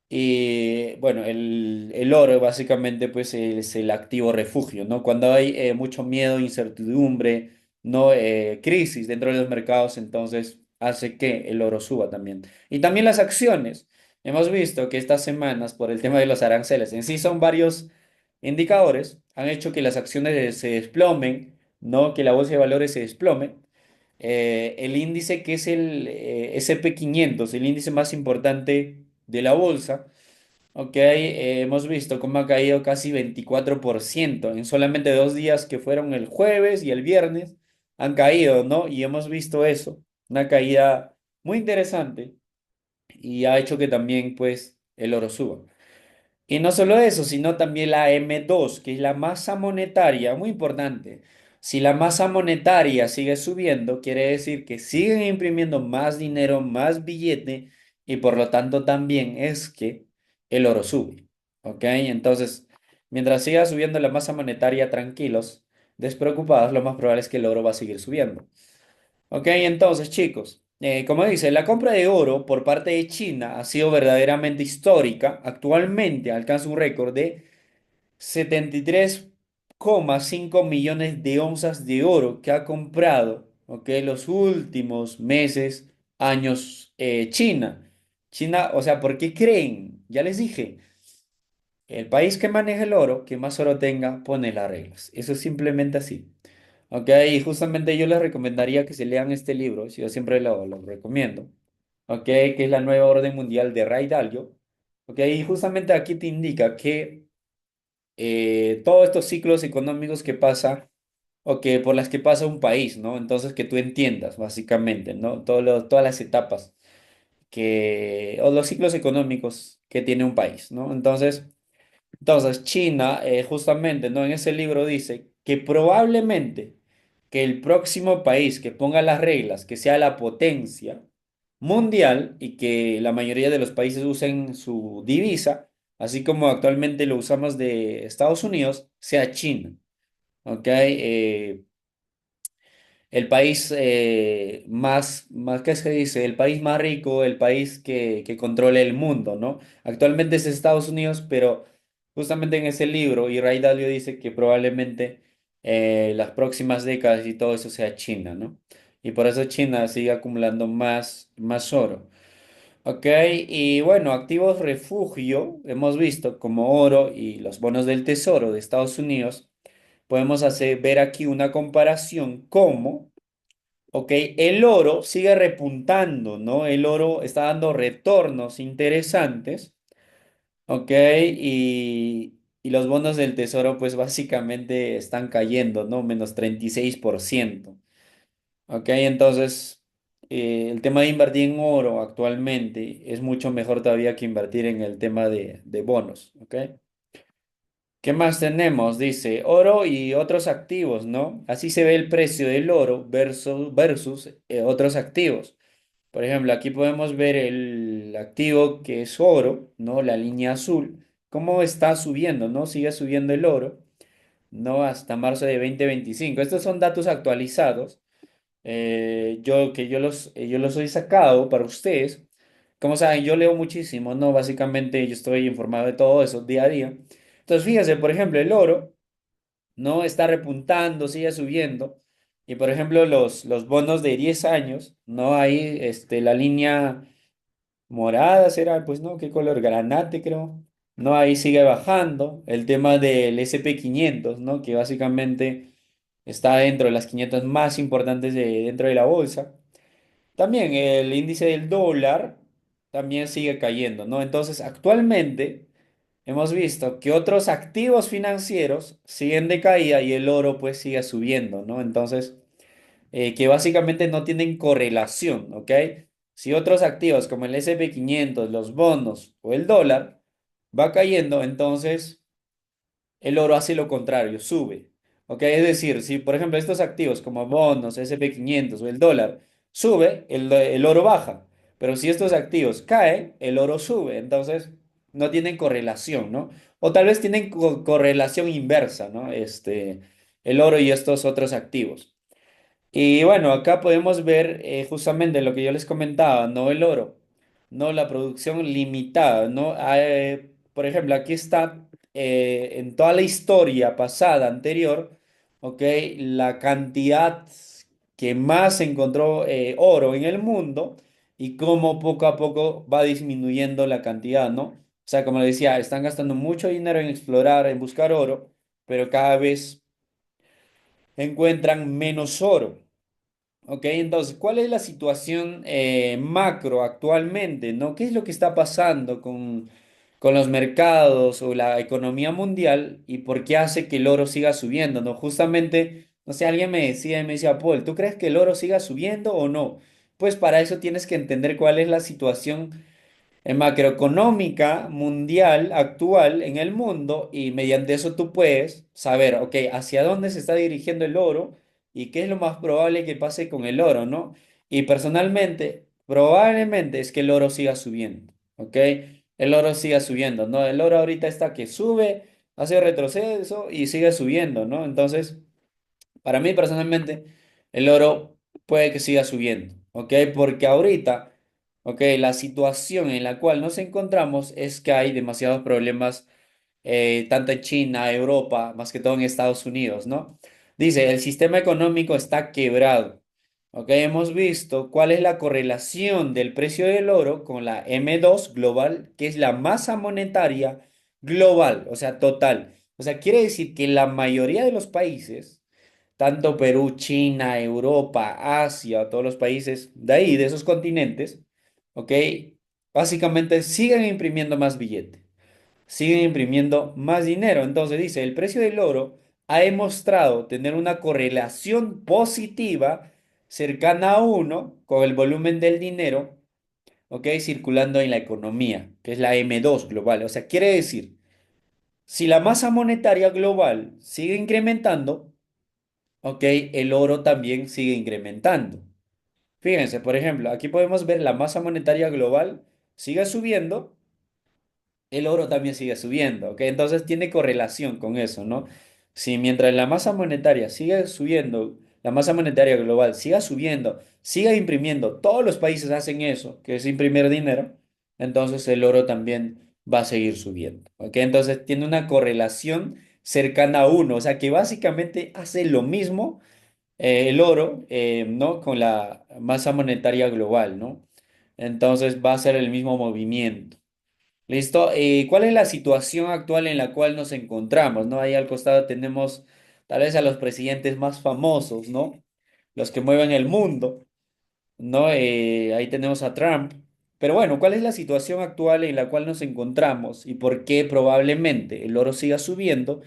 y bueno, el oro básicamente pues es el activo refugio, ¿no? Cuando hay mucho miedo, incertidumbre, no crisis dentro de los mercados, entonces hace que el oro suba también. Y también las acciones. Hemos visto que estas semanas, por el tema de los aranceles, en sí son varios indicadores, han hecho que las acciones se desplomen, ¿no? Que la bolsa de valores se desplome. El índice que es el SP 500, el índice más importante de la bolsa, ok, hemos visto cómo ha caído casi 24% en solamente 2 días que fueron el jueves y el viernes, han caído, ¿no? Y hemos visto eso, una caída muy interesante y ha hecho que también pues el oro suba. Y no solo eso, sino también la M2, que es la masa monetaria, muy importante. Si la masa monetaria sigue subiendo, quiere decir que siguen imprimiendo más dinero, más billete, y por lo tanto también es que el oro sube. ¿Ok? Entonces, mientras siga subiendo la masa monetaria tranquilos, despreocupados, lo más probable es que el oro va a seguir subiendo. Ok, entonces chicos, como dice, la compra de oro por parte de China ha sido verdaderamente histórica. Actualmente alcanza un récord de 73,5 millones de onzas de oro que ha comprado, ok, los últimos meses, años, China. China, o sea, ¿por qué creen? Ya les dije, el país que maneja el oro, que más oro tenga, pone las reglas. Eso es simplemente así. Ok, y justamente yo les recomendaría que se lean este libro, si yo siempre lo recomiendo, ok, que es La Nueva Orden Mundial de Ray Dalio, ok, y justamente aquí te indica que todos estos ciclos económicos que pasa, o que por las que pasa un país, ¿no? Entonces que tú entiendas, básicamente, ¿no? Todas las etapas o los ciclos económicos que tiene un país, ¿no? Entonces, China, justamente, ¿no? En ese libro dice que probablemente que el próximo país que ponga las reglas, que sea la potencia mundial y que la mayoría de los países usen su divisa, así como actualmente lo usamos de Estados Unidos, sea China. ¿Ok? El país ¿qué se dice? El país más rico, el país que controla el mundo, ¿no? Actualmente es Estados Unidos, pero justamente en ese libro, y Ray Dalio dice que probablemente las próximas décadas y todo eso sea China, ¿no? Y por eso China sigue acumulando más oro. Ok, y bueno, activos refugio, hemos visto como oro y los bonos del tesoro de Estados Unidos, podemos ver aquí una comparación como, ok, el oro sigue repuntando, ¿no? El oro está dando retornos interesantes, ok, y los bonos del tesoro pues básicamente están cayendo, ¿no? Menos 36%. Ok, entonces el tema de invertir en oro actualmente es mucho mejor todavía que invertir en el tema de bonos. Ok, ¿qué más tenemos? Dice oro y otros activos, ¿no? Así se ve el precio del oro versus otros activos. Por ejemplo, aquí podemos ver el activo que es oro, ¿no? La línea azul, cómo está subiendo, ¿no? Sigue subiendo el oro, ¿no? Hasta marzo de 2025. Estos son datos actualizados yo los he sacado para ustedes. Como saben, yo leo muchísimo, ¿no? Básicamente yo estoy informado de todo eso día a día. Entonces, fíjense, por ejemplo, el oro, ¿no? Está repuntando, sigue subiendo. Y, por ejemplo, los bonos de 10 años, ¿no? Ahí, la línea morada será, pues, ¿no? ¿Qué color? Granate, creo. No, ahí sigue bajando. El tema del S&P 500, ¿no? Que básicamente está dentro de las 500 más importantes dentro de la bolsa. También el índice del dólar también sigue cayendo, ¿no? Entonces, actualmente hemos visto que otros activos financieros siguen de caída y el oro pues sigue subiendo, ¿no? Entonces, que básicamente no tienen correlación, ¿ok? Si otros activos como el S&P 500, los bonos o el dólar va cayendo, entonces el oro hace lo contrario, sube. ¿Ok? Es decir, si por ejemplo estos activos como bonos, S&P 500 o el dólar sube, el oro baja. Pero si estos activos caen, el oro sube. Entonces no tienen correlación, ¿no? O tal vez tienen correlación inversa, ¿no? El oro y estos otros activos. Y bueno, acá podemos ver justamente lo que yo les comentaba, no el oro, no la producción limitada, ¿no? Por ejemplo, aquí está en toda la historia pasada, anterior, ¿ok? La cantidad que más se encontró oro en el mundo y cómo poco a poco va disminuyendo la cantidad, ¿no? O sea, como le decía, están gastando mucho dinero en explorar, en buscar oro, pero cada vez encuentran menos oro. Ok, entonces, ¿cuál es la situación macro actualmente, ¿no? ¿Qué es lo que está pasando con los mercados o la economía mundial y por qué hace que el oro siga subiendo, ¿no? Justamente, no sé, alguien me decía, Paul, ¿tú crees que el oro siga subiendo o no? Pues para eso tienes que entender cuál es la situación macroeconómica mundial actual en el mundo y mediante eso tú puedes saber, ok, hacia dónde se está dirigiendo el oro y qué es lo más probable que pase con el oro, ¿no? Y personalmente, probablemente es que el oro siga subiendo, ¿ok? El oro siga subiendo, ¿no? El oro ahorita está que sube, hace retroceso y sigue subiendo, ¿no? Entonces, para mí personalmente, el oro puede que siga subiendo, ¿ok? Porque ahorita, ¿ok? La situación en la cual nos encontramos es que hay demasiados problemas, tanto en China, Europa, más que todo en Estados Unidos, ¿no? Dice, el sistema económico está quebrado, ¿ok? Hemos visto cuál es la correlación del precio del oro con la M2 global, que es la masa monetaria global, o sea, total. O sea, quiere decir que la mayoría de los países tanto Perú, China, Europa, Asia, todos los países de ahí, de esos continentes, ¿ok? Básicamente siguen imprimiendo más billete, siguen imprimiendo más dinero. Entonces dice, el precio del oro ha demostrado tener una correlación positiva cercana a uno con el volumen del dinero, ¿ok? Circulando en la economía, que es la M2 global. O sea, quiere decir, si la masa monetaria global sigue incrementando, ok, el oro también sigue incrementando. Fíjense, por ejemplo, aquí podemos ver la masa monetaria global sigue subiendo, el oro también sigue subiendo, ¿ok? Entonces tiene correlación con eso, ¿no? Si mientras la masa monetaria sigue subiendo, la masa monetaria global siga subiendo, siga imprimiendo, todos los países hacen eso, que es imprimir dinero, entonces el oro también va a seguir subiendo, ¿ok? Entonces tiene una correlación cercana a uno, o sea que básicamente hace lo mismo el oro, ¿no? Con la masa monetaria global, ¿no? Entonces va a ser el mismo movimiento. ¿Listo? ¿Cuál es la situación actual en la cual nos encontramos, ¿no? Ahí al costado tenemos tal vez a los presidentes más famosos, ¿no? Los que mueven el mundo, ¿no? Ahí tenemos a Trump. Pero bueno, ¿cuál es la situación actual en la cual nos encontramos y por qué probablemente el oro siga subiendo?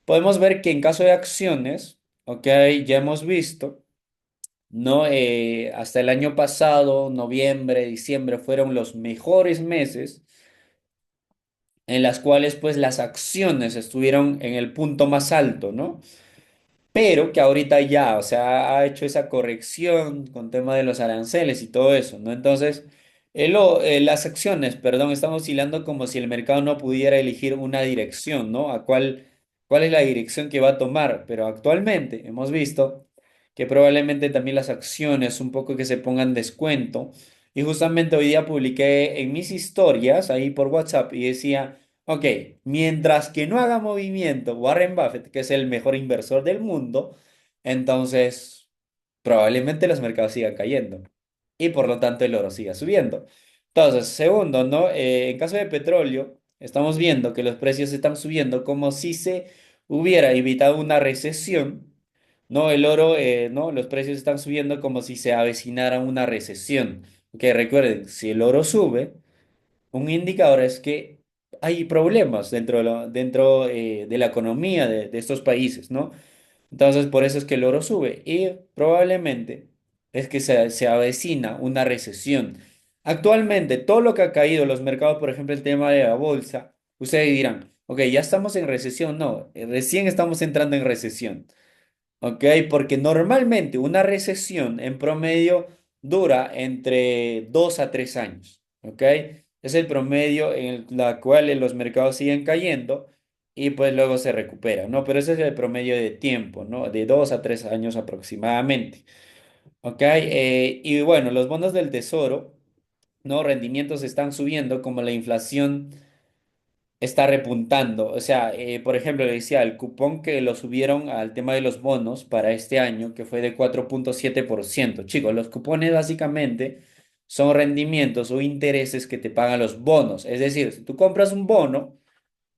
Podemos ver que en caso de acciones, ¿ok? Ya hemos visto, ¿no? Hasta el año pasado, noviembre, diciembre, fueron los mejores meses en las cuales pues las acciones estuvieron en el punto más alto, ¿no? Pero que ahorita ya, o sea, ha hecho esa corrección con tema de los aranceles y todo eso, ¿no? Entonces, las acciones, perdón, están oscilando como si el mercado no pudiera elegir una dirección, ¿no? ¿Cuál es la dirección que va a tomar? Pero actualmente hemos visto que probablemente también las acciones un poco que se pongan descuento. Y justamente hoy día publiqué en mis historias ahí por WhatsApp y decía, ok, mientras que no haga movimiento Warren Buffett, que es el mejor inversor del mundo, entonces probablemente los mercados sigan cayendo y por lo tanto el oro siga subiendo. Entonces, segundo, ¿no? En caso de petróleo, estamos viendo que los precios están subiendo como si se hubiera evitado una recesión, ¿no? El oro, ¿no? Los precios están subiendo como si se avecinara una recesión. Que recuerden, si el oro sube, un indicador es que hay problemas dentro de la economía de estos países, ¿no? Entonces, por eso es que el oro sube y probablemente es que se avecina una recesión. Actualmente, todo lo que ha caído en los mercados, por ejemplo, el tema de la bolsa, ustedes dirán, ok, ya estamos en recesión. No, recién estamos entrando en recesión. ¿Ok? Porque normalmente una recesión en promedio dura entre 2 a 3 años. ¿Ok? Es el promedio en el la cual los mercados siguen cayendo y pues luego se recuperan, ¿no? Pero ese es el promedio de tiempo, ¿no? De 2 a 3 años aproximadamente. ¿Ok? Y bueno, los bonos del tesoro, ¿no? Rendimientos están subiendo como la inflación está repuntando. O sea, por ejemplo, le decía, el cupón que lo subieron al tema de los bonos para este año, que fue de 4,7%. Chicos, los cupones básicamente son rendimientos o intereses que te pagan los bonos. Es decir, si tú compras un bono,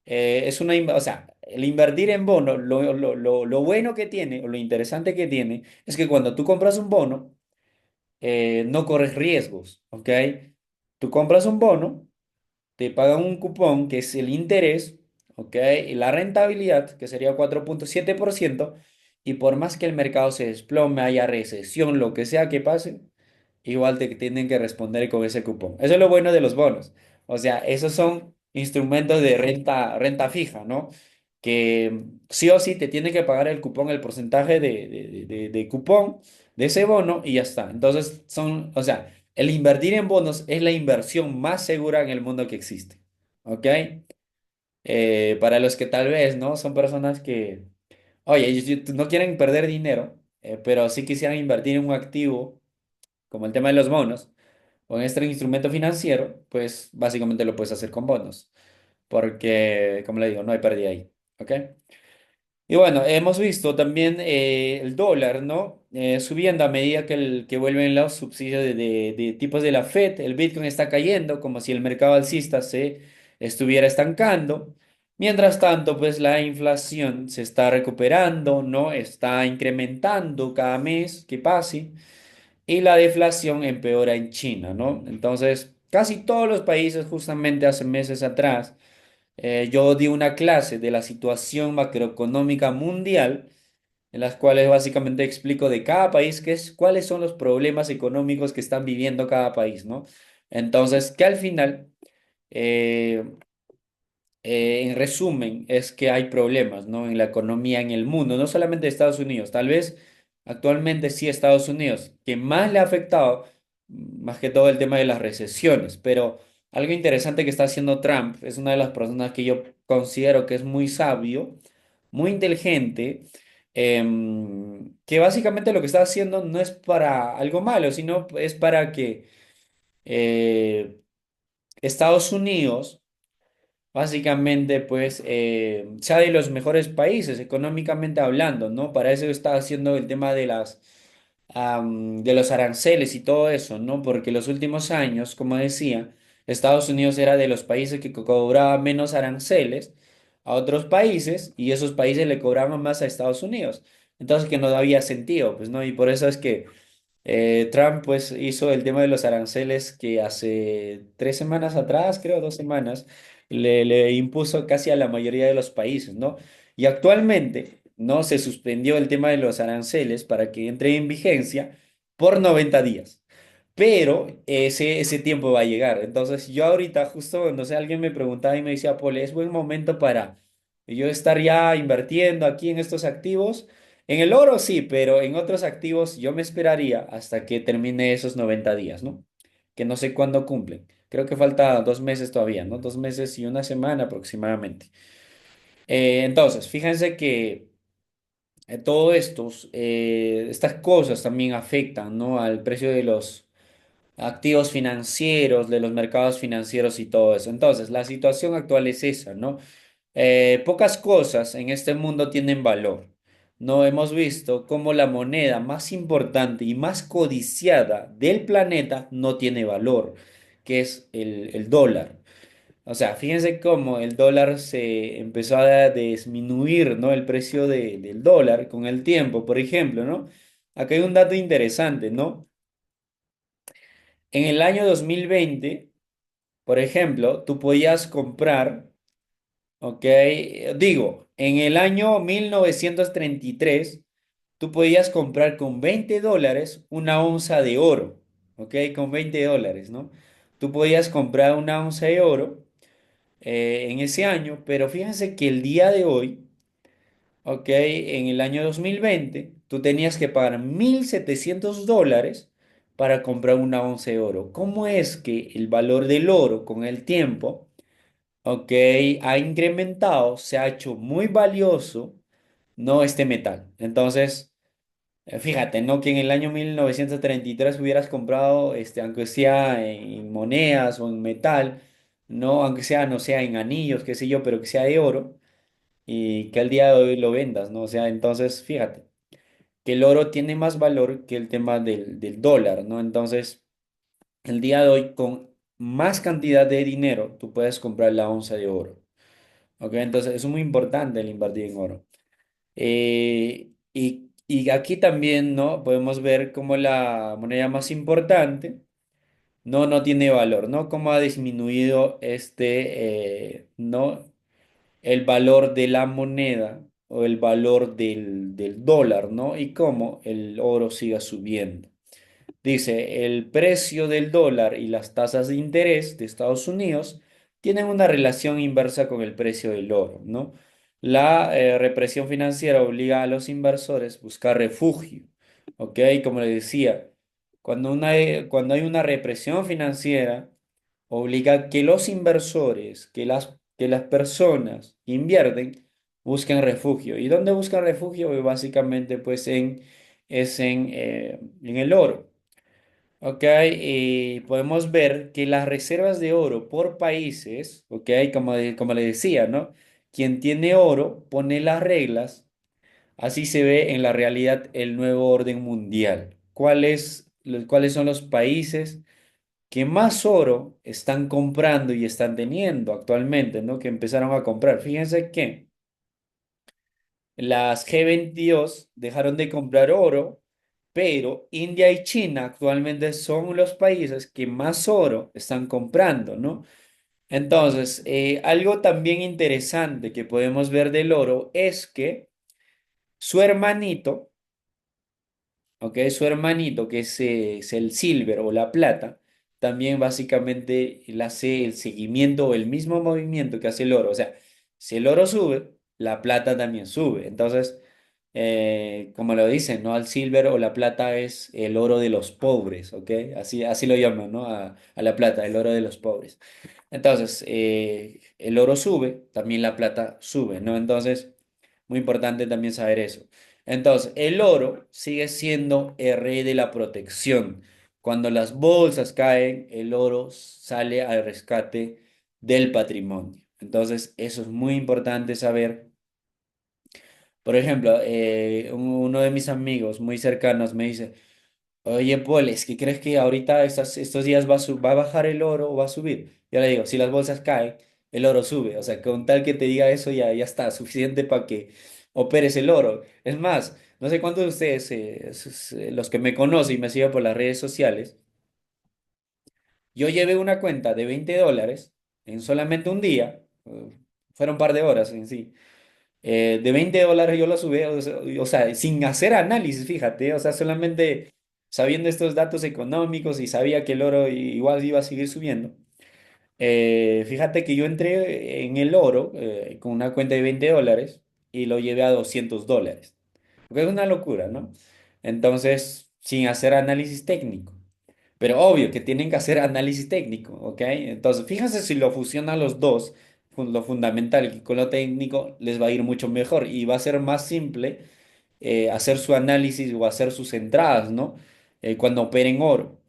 o sea, el invertir en bono, lo bueno que tiene o lo interesante que tiene es que cuando tú compras un bono, no corres riesgos, ¿ok? Tú compras un bono, te pagan un cupón que es el interés, ¿ok? Y la rentabilidad, que sería 4,7%, y por más que el mercado se desplome, haya recesión, lo que sea que pase, igual te tienen que responder con ese cupón. Eso es lo bueno de los bonos. O sea, esos son instrumentos de renta fija, ¿no? Que sí o sí te tiene que pagar el cupón, el porcentaje de cupón de ese bono y ya está. Entonces, o sea, el invertir en bonos es la inversión más segura en el mundo que existe. ¿Ok? Para los que tal vez, ¿no? Son personas que, oye, ellos no quieren perder dinero, pero sí quisieran invertir en un activo, como el tema de los bonos, o en este instrumento financiero, pues básicamente lo puedes hacer con bonos. Porque, como le digo, no hay pérdida ahí. ¿Ok? Y bueno, hemos visto también el dólar, ¿no? Subiendo a medida que vuelven los subsidios de tipos de la Fed. El Bitcoin está cayendo como si el mercado alcista se estuviera estancando. Mientras tanto, pues la inflación se está recuperando, ¿no? Está incrementando cada mes que pase. Y la deflación empeora en China, ¿no? Entonces, casi todos los países, justamente hace meses atrás, yo di una clase de la situación macroeconómica mundial, en las cuales básicamente explico de cada país cuáles son los problemas económicos que están viviendo cada país, ¿no? Entonces, que al final, eh, en resumen, es que hay problemas, ¿no? En la economía en el mundo, no solamente Estados Unidos, tal vez actualmente sí Estados Unidos, que más le ha afectado, más que todo el tema de las recesiones, pero Algo interesante que está haciendo Trump, es una de las personas que yo considero que es muy sabio, muy inteligente, que básicamente lo que está haciendo no es para algo malo, sino es para que eh, Estados Unidos básicamente pues sea de los mejores países económicamente hablando, ¿no? Para eso está haciendo el tema de de los aranceles y todo eso, ¿no? Porque los últimos años, como decía, Estados Unidos era de los países que cobraba menos aranceles a otros países y esos países le cobraban más a Estados Unidos. Entonces que no había sentido, pues, ¿no? Y por eso es que Trump pues hizo el tema de los aranceles que hace 3 semanas atrás, creo 2 semanas, le impuso casi a la mayoría de los países, ¿no? Y actualmente, ¿no? Se suspendió el tema de los aranceles para que entre en vigencia por 90 días. Pero ese tiempo va a llegar. Entonces, yo ahorita, justo, no sé, alguien me preguntaba y me decía, Paul, ¿es buen momento para yo estar ya invirtiendo aquí en estos activos? En el oro sí, pero en otros activos yo me esperaría hasta que termine esos 90 días, ¿no? Que no sé cuándo cumplen. Creo que falta 2 meses todavía, ¿no? 2 meses y una semana aproximadamente. Entonces, fíjense que todo estos, estas cosas también afectan, ¿no? Al precio de los activos financieros, de los mercados financieros y todo eso. Entonces, la situación actual es esa, ¿no? Pocas cosas en este mundo tienen valor. No hemos visto cómo la moneda más importante y más codiciada del planeta no tiene valor, que es el dólar. O sea, fíjense cómo el dólar se empezó a disminuir, ¿no? El precio del dólar con el tiempo, por ejemplo, ¿no? Acá hay un dato interesante, ¿no? En el año 2020, por ejemplo, tú podías comprar. Ok, digo, en el año 1933, tú podías comprar con $20 una onza de oro, ok, con $20, ¿no? Tú podías comprar una onza de oro en ese año, pero fíjense que el día de hoy, ok, en el año 2020, tú tenías que pagar $1.700 para comprar una onza de oro. ¿Cómo es que el valor del oro con el tiempo... Ok, ha incrementado, se ha hecho muy valioso, no este metal? Entonces, fíjate, ¿no? Que en el año 1933 hubieras comprado, aunque sea en monedas o en metal, ¿no? Aunque sea, no sea en anillos, qué sé yo, pero que sea de oro y que al día de hoy lo vendas, ¿no? O sea, entonces, fíjate, que el oro tiene más valor que el tema del dólar, ¿no? Entonces, el día de hoy, con más cantidad de dinero, tú puedes comprar la onza de oro. Ok, entonces es muy importante el invertir en oro. Y aquí también, ¿no? Podemos ver cómo la moneda más importante no tiene valor, ¿no? Cómo ha disminuido ¿no? El valor de la moneda o el valor del dólar, ¿no? Y cómo el oro siga subiendo. Dice, el precio del dólar y las tasas de interés de Estados Unidos tienen una relación inversa con el precio del oro, ¿no? La represión financiera obliga a los inversores a buscar refugio, ¿ok? Como les decía, cuando hay una represión financiera, obliga a que los inversores, que las personas que invierten, busquen refugio. ¿Y dónde buscan refugio? Básicamente, pues en el oro. Ok, y podemos ver que las reservas de oro por países, ok, como le decía, ¿no? Quien tiene oro pone las reglas, así se ve en la realidad el nuevo orden mundial. ¿Cuáles son los países que más oro están comprando y están teniendo actualmente, ¿no? Que empezaron a comprar. Fíjense que las G22 dejaron de comprar oro, pero India y China actualmente son los países que más oro están comprando, ¿no? Entonces, algo también interesante que podemos ver del oro es que su hermanito, ¿ok? Su hermanito, que es el silver o la plata, también básicamente le hace el seguimiento o el mismo movimiento que hace el oro. O sea, si el oro sube, la plata también sube. Entonces, como lo dicen, ¿no? Al silver o la plata es el oro de los pobres, ¿ok? Así lo llaman, ¿no? A la plata, el oro de los pobres. Entonces, el oro sube, también la plata sube, ¿no? Entonces, muy importante también saber eso. Entonces, el oro sigue siendo el rey de la protección. Cuando las bolsas caen, el oro sale al rescate del patrimonio. Entonces, eso es muy importante saber. Por ejemplo, uno de mis amigos muy cercanos me dice, oye, Paul, ¿es que crees que ahorita estos días va a bajar el oro o va a subir? Yo le digo, si las bolsas caen, el oro sube. O sea, con tal que te diga eso ya está suficiente para que operes el oro. Es más, no sé cuántos de ustedes, los que me conocen y me siguen por las redes sociales, yo llevé una cuenta de $20 en solamente un día, fueron un par de horas en sí. De $20 yo lo subí, o sea, sin hacer análisis, fíjate, o sea, solamente sabiendo estos datos económicos y sabía que el oro igual iba a seguir subiendo. Fíjate que yo entré en el oro con una cuenta de $20 y lo llevé a $200. Porque es una locura, ¿no? Entonces, sin hacer análisis técnico. Pero obvio que tienen que hacer análisis técnico, ¿ok? Entonces, fíjense si lo fusionan los dos, lo fundamental con lo técnico, les va a ir mucho mejor y va a ser más simple hacer su análisis o hacer sus entradas, ¿no? Cuando operen oro.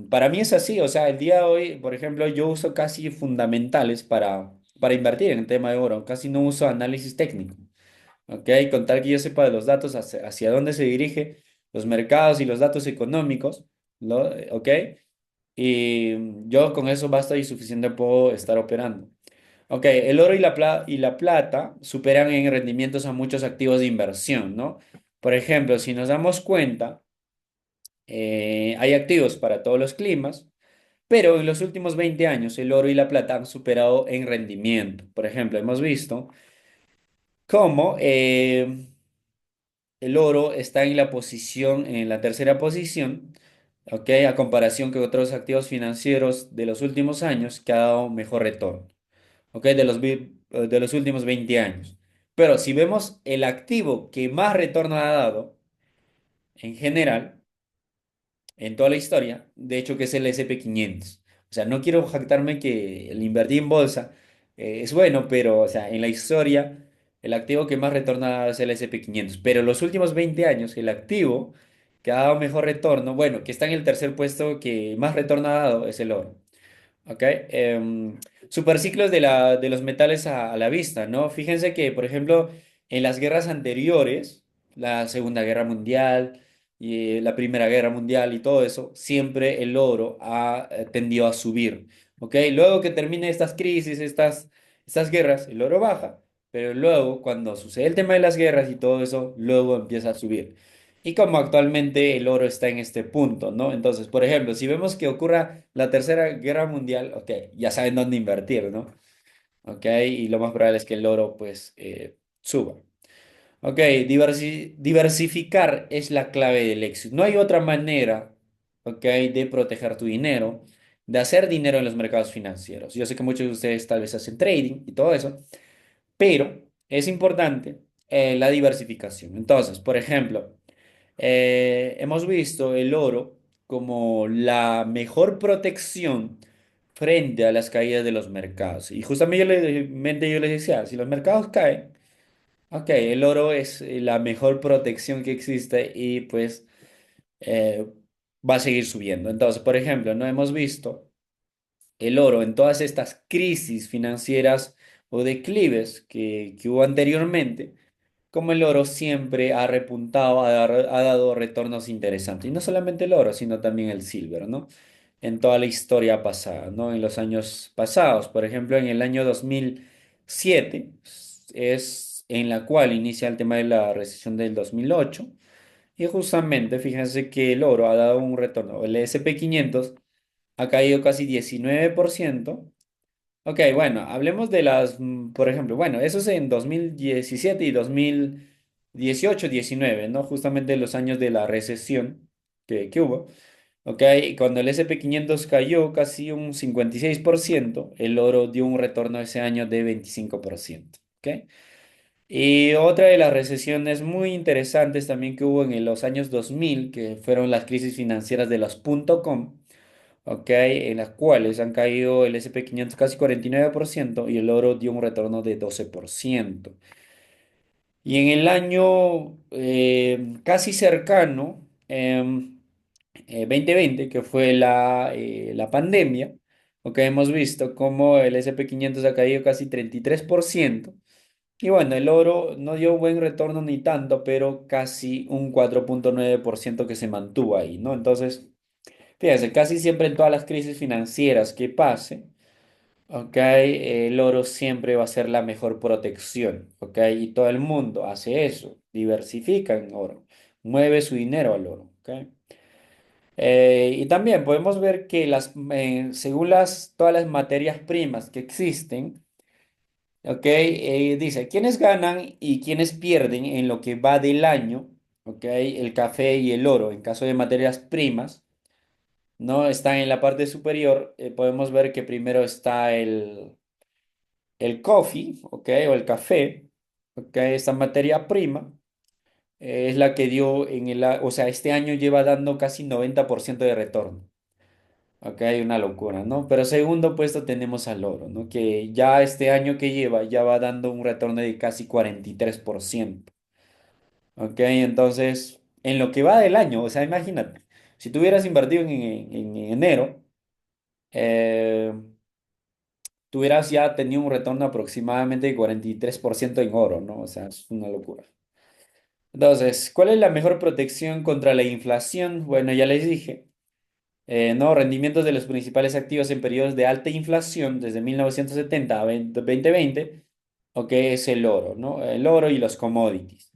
Para mí es así, o sea, el día de hoy, por ejemplo, yo uso casi fundamentales para invertir en el tema de oro, casi no uso análisis técnico. ¿Ok? Con tal que yo sepa de los datos hacia dónde se dirige los mercados y los datos económicos, ¿ok? Y yo con eso basta y suficiente puedo estar operando. Ok, el oro y la plata superan en rendimientos a muchos activos de inversión, ¿no? Por ejemplo, si nos damos cuenta, hay activos para todos los climas, pero en los últimos 20 años el oro y la plata han superado en rendimiento. Por ejemplo, hemos visto cómo el oro está en la tercera posición, ¿ok? A comparación que otros activos financieros de los últimos años que ha dado mejor retorno, ¿ok? De los últimos 20 años. Pero si vemos el activo que más retorno ha dado en general, en toda la historia, de hecho que es el S&P 500. O sea, no quiero jactarme que el invertir en bolsa es bueno, pero o sea, en la historia el activo que más retorna es el S&P 500. Pero en los últimos 20 años el activo que ha dado mejor retorno, bueno, que está en el tercer puesto que más retorno ha dado es el oro. ¿Ok? Superciclos de los metales a la vista, ¿no? Fíjense que, por ejemplo, en las guerras anteriores, la Segunda Guerra Mundial y la Primera Guerra Mundial y todo eso, siempre el oro ha tendido a subir. ¿Ok? Luego que termine estas crisis, estas guerras, el oro baja. Pero luego, cuando sucede el tema de las guerras y todo eso, luego empieza a subir. Y como actualmente el oro está en este punto, ¿no? Entonces, por ejemplo, si vemos que ocurra la Tercera Guerra Mundial, ok, ya saben dónde invertir, ¿no? Ok, y lo más probable es que el oro, pues, suba. Ok, diversificar es la clave del éxito. No hay otra manera, ok, de proteger tu dinero, de hacer dinero en los mercados financieros. Yo sé que muchos de ustedes tal vez hacen trading y todo eso, pero es importante la diversificación. Entonces, por ejemplo, hemos visto el oro como la mejor protección frente a las caídas de los mercados. Y justamente yo les decía, si los mercados caen, ok, el oro es la mejor protección que existe y pues eh, va a seguir subiendo. Entonces, por ejemplo, no hemos visto el oro en todas estas crisis financieras o declives que hubo anteriormente como el oro siempre ha repuntado, ha dado retornos interesantes. Y no solamente el oro, sino también el silver, ¿no? En toda la historia pasada, ¿no? En los años pasados, por ejemplo, en el año 2007 es en la cual inicia el tema de la recesión del 2008. Y justamente, fíjense que el oro ha dado un retorno. El S&P 500 ha caído casi 19%. Ok, bueno, hablemos de por ejemplo, bueno, eso es en 2017 y 2018, 19, ¿no? Justamente los años de la recesión que hubo. Ok, y cuando el S&P 500 cayó casi un 56%, el oro dio un retorno ese año de 25%. Ok, Y otra de las recesiones muy interesantes también que hubo en los años 2000, que fueron las crisis financieras de los .com, ¿ok? En las cuales han caído el S&P 500 casi 49% y el oro dio un retorno de 12%. Y en el año casi cercano, 2020, que fue la pandemia, ¿ok? Hemos visto cómo el S&P 500 ha caído casi 33%. Y bueno, el oro no dio buen retorno ni tanto, pero casi un 4,9% que se mantuvo ahí, ¿no? Entonces, fíjense, casi siempre en todas las crisis financieras que pase, ¿ok? El oro siempre va a ser la mejor protección, ¿ok? Y todo el mundo hace eso, diversifica en oro, mueve su dinero al oro, ¿ok? Y también podemos ver que según todas las materias primas que existen, ¿ok? Dice, ¿quiénes ganan y quiénes pierden en lo que va del año? ¿Ok? El café y el oro, en caso de materias primas, ¿no? Están en la parte superior. Podemos ver que primero está el coffee, ¿ok? O el café, ¿ok? Esta materia prima es la que dio o sea, este año lleva dando casi 90% de retorno. Ok, una locura, ¿no? Pero segundo puesto tenemos al oro, ¿no? Que ya este año que lleva ya va dando un retorno de casi 43%. Ok, entonces, en lo que va del año, o sea, imagínate, si tú hubieras invertido en enero, eh, tú hubieras ya tenido un retorno aproximadamente de 43% en oro, ¿no? O sea, es una locura. Entonces, ¿cuál es la mejor protección contra la inflación? Bueno, ya les dije. No, rendimientos de los principales activos en periodos de alta inflación desde 1970 a 2020, o que es el oro, ¿no? El oro y los commodities.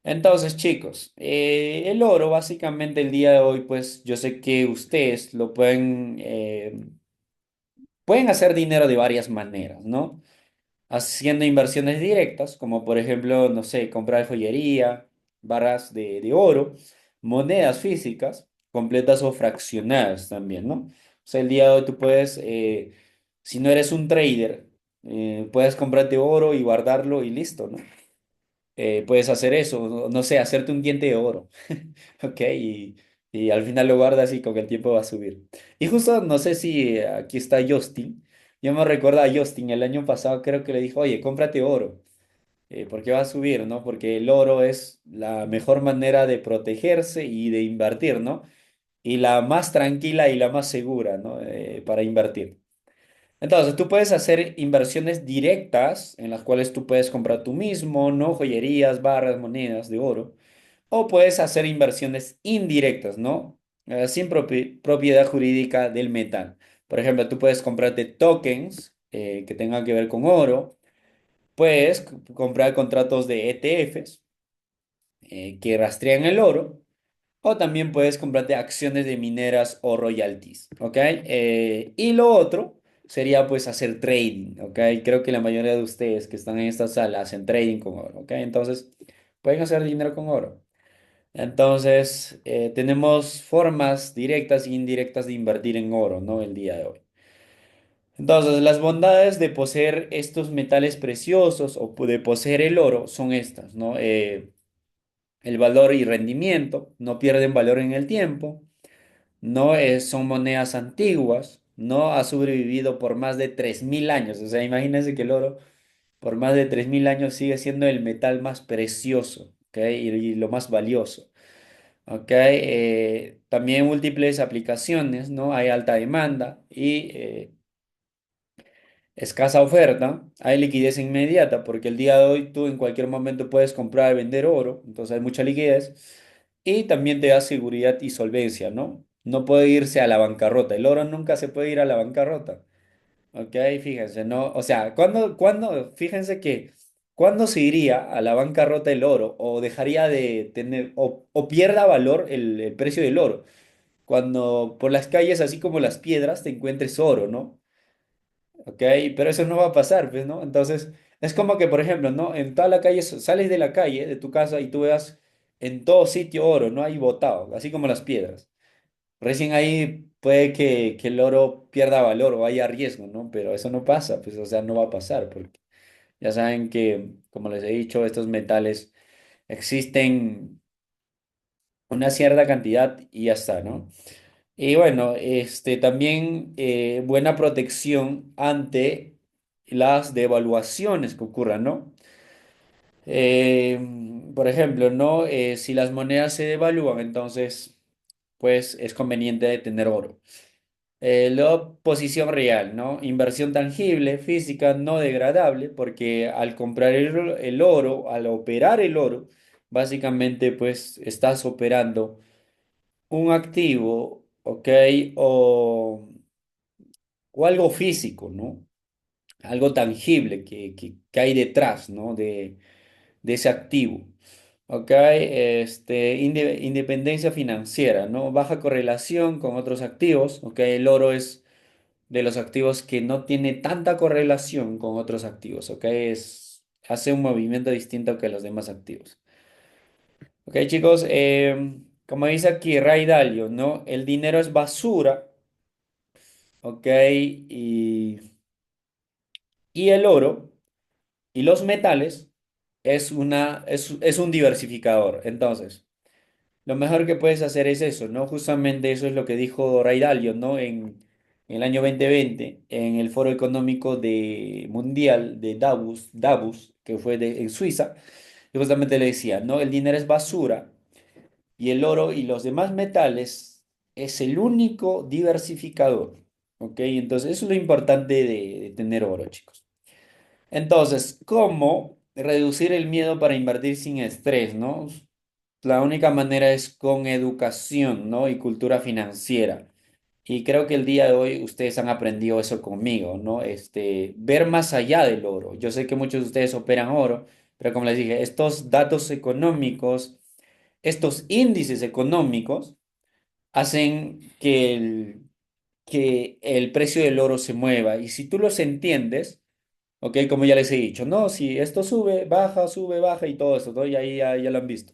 Entonces, chicos, el oro básicamente el día de hoy, pues yo sé que ustedes pueden hacer dinero de varias maneras, ¿no? Haciendo inversiones directas, como por ejemplo, no sé, comprar joyería, barras de oro, monedas físicas, completas o fraccionadas también, ¿no? O sea, el día de hoy tú puedes, si no eres un trader, puedes comprarte oro y guardarlo y listo, ¿no? Puedes hacer eso, no sé, hacerte un diente de oro, ¿ok? Y al final lo guardas y con el tiempo va a subir. Y justo, no sé si aquí está Justin. Yo me recuerdo a Justin el año pasado, creo que le dijo, oye, cómprate oro, porque va a subir, ¿no? Porque el oro es la mejor manera de protegerse y de invertir, ¿no? Y la más tranquila y la más segura, ¿no? Para invertir. Entonces, tú puedes hacer inversiones directas en las cuales tú puedes comprar tú mismo, ¿no? Joyerías, barras, monedas de oro. O puedes hacer inversiones indirectas, ¿no? Sin propiedad jurídica del metal. Por ejemplo, tú puedes comprarte tokens que tengan que ver con oro. Puedes comprar contratos de ETFs que rastrean el oro. O también puedes comprarte acciones de mineras o royalties, ¿ok? Y lo otro sería pues hacer trading, ¿ok? Creo que la mayoría de ustedes que están en esta sala hacen trading con oro, ¿ok? Entonces, pueden hacer dinero con oro. Entonces, tenemos formas directas e indirectas de invertir en oro, ¿no? El día de hoy. Entonces, las bondades de poseer estos metales preciosos o de poseer el oro son estas, ¿no? El valor y rendimiento, no pierden valor en el tiempo, no son monedas antiguas, no ha sobrevivido por más de 3.000 años. O sea, imagínense que el oro por más de 3.000 años sigue siendo el metal más precioso, ¿ok? Y lo más valioso. Ok, también múltiples aplicaciones, ¿no? Hay alta demanda y escasa oferta. Hay liquidez inmediata porque el día de hoy tú en cualquier momento puedes comprar y vender oro, entonces hay mucha liquidez. Y también te da seguridad y solvencia, ¿no? No puede irse a la bancarrota. El oro nunca se puede ir a la bancarrota. Ok, fíjense, ¿no? O sea, fíjense que, ¿cuándo se iría a la bancarrota el oro? O dejaría de tener, o pierda valor el precio del oro. Cuando por las calles, así como las piedras, te encuentres oro, ¿no? Ok, pero eso no va a pasar, pues, ¿no? Entonces, es como que, por ejemplo, ¿no? En toda la calle, sales de la calle, de tu casa, y tú veas en todo sitio oro, ¿no? Ahí botado, así como las piedras. Recién ahí puede que el oro pierda valor o haya riesgo, ¿no? Pero eso no pasa, pues, o sea, no va a pasar. Ya saben que, como les he dicho, estos metales existen una cierta cantidad y ya está, ¿no? Y bueno, también buena protección ante las devaluaciones que ocurran, ¿no? Eh, por ejemplo, ¿no? Si las monedas se devalúan, entonces, pues es conveniente tener oro. Luego, posición real, ¿no? Inversión tangible, física, no degradable, porque al comprar el oro, al operar el oro, básicamente, pues estás operando un activo, ¿ok? O, o algo físico, ¿no? Algo tangible que hay detrás, ¿no? De ese activo. ¿Ok? Independencia financiera, ¿no? Baja correlación con otros activos, ¿ok? El oro es de los activos que no tiene tanta correlación con otros activos, ¿ok? Hace un movimiento distinto que los demás activos. ¿Ok, chicos? Como dice aquí Ray Dalio, ¿no? El dinero es basura, ¿ok? Y, y el oro y los metales es un diversificador. Entonces, lo mejor que puedes hacer es eso, ¿no? Justamente eso es lo que dijo Ray Dalio, ¿no? En el año 2020 en el Foro Económico Mundial de Davos, que fue en Suiza, y justamente le decía, ¿no? El dinero es basura y el oro y los demás metales es el único diversificador, ¿ok? Entonces, eso es lo importante de tener oro, chicos. Entonces, ¿cómo reducir el miedo para invertir sin estrés, ¿no? La única manera es con educación, ¿no? Y cultura financiera. Y creo que el día de hoy ustedes han aprendido eso conmigo, ¿no? Ver más allá del oro. Yo sé que muchos de ustedes operan oro, pero como les dije, estos datos económicos, estos índices económicos hacen que el precio del oro se mueva. Y si tú los entiendes, ¿ok? Como ya les he dicho, no, si esto sube, baja y todo eso, ¿no? Y ahí ya lo han visto.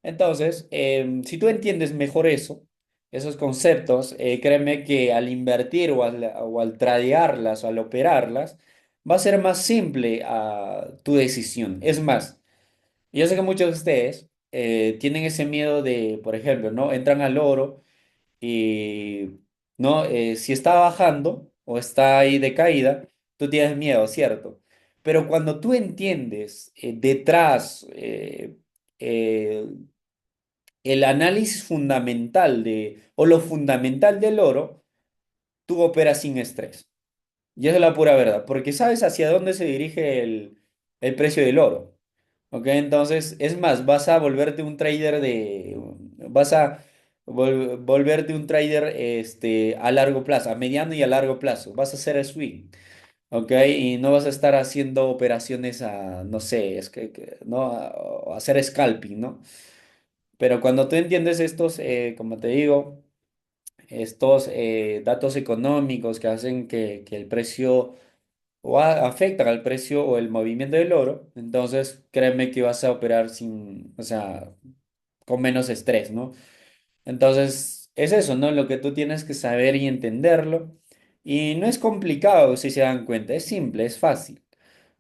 Entonces, si tú entiendes mejor eso, esos conceptos, créeme que al invertir o al tradearlas o al operarlas, va a ser más simple tu decisión. Es más, yo sé que muchos de ustedes tienen ese miedo de, por ejemplo, ¿no? Entran al oro y, ¿no? Si está bajando o está ahí de caída, tú tienes miedo, ¿cierto? Pero cuando tú entiendes detrás eh, el análisis fundamental o lo fundamental del oro, tú operas sin estrés. Y esa es la pura verdad, porque sabes hacia dónde se dirige el precio del oro. ¿Ok? Entonces, es más, vas a volverte un trader a largo plazo, a mediano y a largo plazo. Vas a hacer swing. ¿Ok? Y no vas a estar haciendo operaciones no sé, ¿no? A hacer scalping, ¿no? Pero cuando tú entiendes estos, como te digo, estos datos económicos que hacen que el precio afectan al precio o el movimiento del oro, entonces créeme que vas a operar o sea, con menos estrés, ¿no? Entonces, es eso, ¿no? Lo que tú tienes que saber y entenderlo. Y no es complicado si se dan cuenta, es simple, es fácil,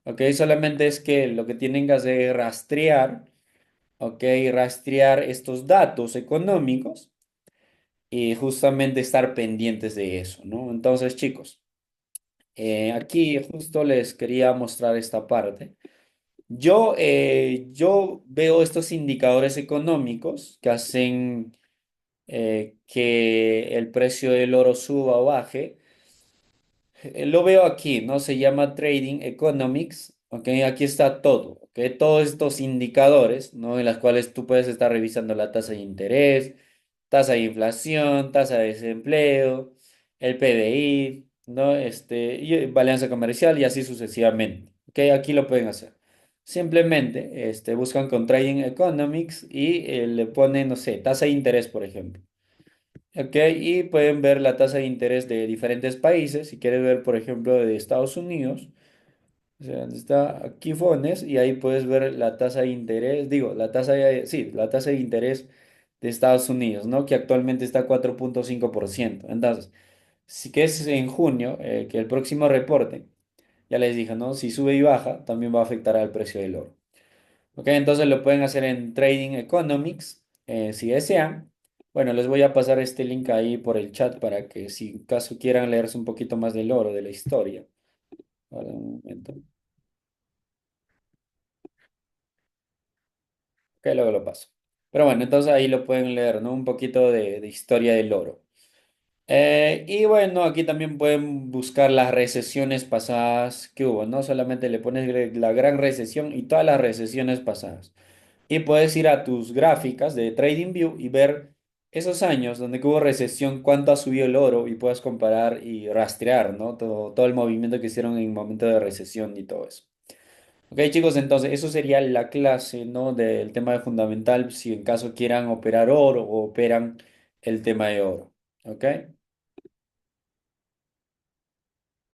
¿ok? Solamente es que lo que tienen que hacer es rastrear, ¿ok? Rastrear estos datos económicos y justamente estar pendientes de eso, ¿no? Entonces, chicos, aquí justo les quería mostrar esta parte. Yo veo estos indicadores económicos que hacen que el precio del oro suba o baje. Lo veo aquí, ¿no? Se llama Trading Economics, ¿ok? Aquí está todo, ¿ok? Todos estos indicadores, ¿no? En las cuales tú puedes estar revisando la tasa de interés, tasa de inflación, tasa de desempleo, el PBI, ¿no? Y balanza comercial y así sucesivamente, ¿ok? Aquí lo pueden hacer. Simplemente, buscan con Trading Economics y le ponen, no sé, tasa de interés, por ejemplo. Ok, y pueden ver la tasa de interés de diferentes países. Si quieres ver, por ejemplo, de Estados Unidos, o sea, donde está aquí pones y ahí puedes ver la tasa de interés, digo, sí, la tasa de interés de Estados Unidos, ¿no? Que actualmente está a 4,5%. Entonces, si que es en junio, que el próximo reporte, Ya les dije, ¿no? Si sube y baja, también va a afectar al precio del oro. Ok, entonces lo pueden hacer en Trading Economics, si desean. Bueno, les voy a pasar este link ahí por el chat para que si en caso quieran leerse un poquito más del oro, de la historia. Ahora, un momento. Ok, luego lo paso. Pero bueno, entonces ahí lo pueden leer, ¿no? Un poquito de historia del oro. Y bueno, aquí también pueden buscar las recesiones pasadas que hubo, ¿no? Solamente le pones la gran recesión y todas las recesiones pasadas. Y puedes ir a tus gráficas de TradingView y ver esos años donde que hubo recesión, cuánto ha subido el oro y puedes comparar y rastrear, ¿no? Todo el movimiento que hicieron en el momento de recesión y todo eso. Ok, chicos, entonces eso sería la clase, ¿no? Del tema de fundamental, si en caso quieran operar oro o operan el tema de oro. ¿Ok?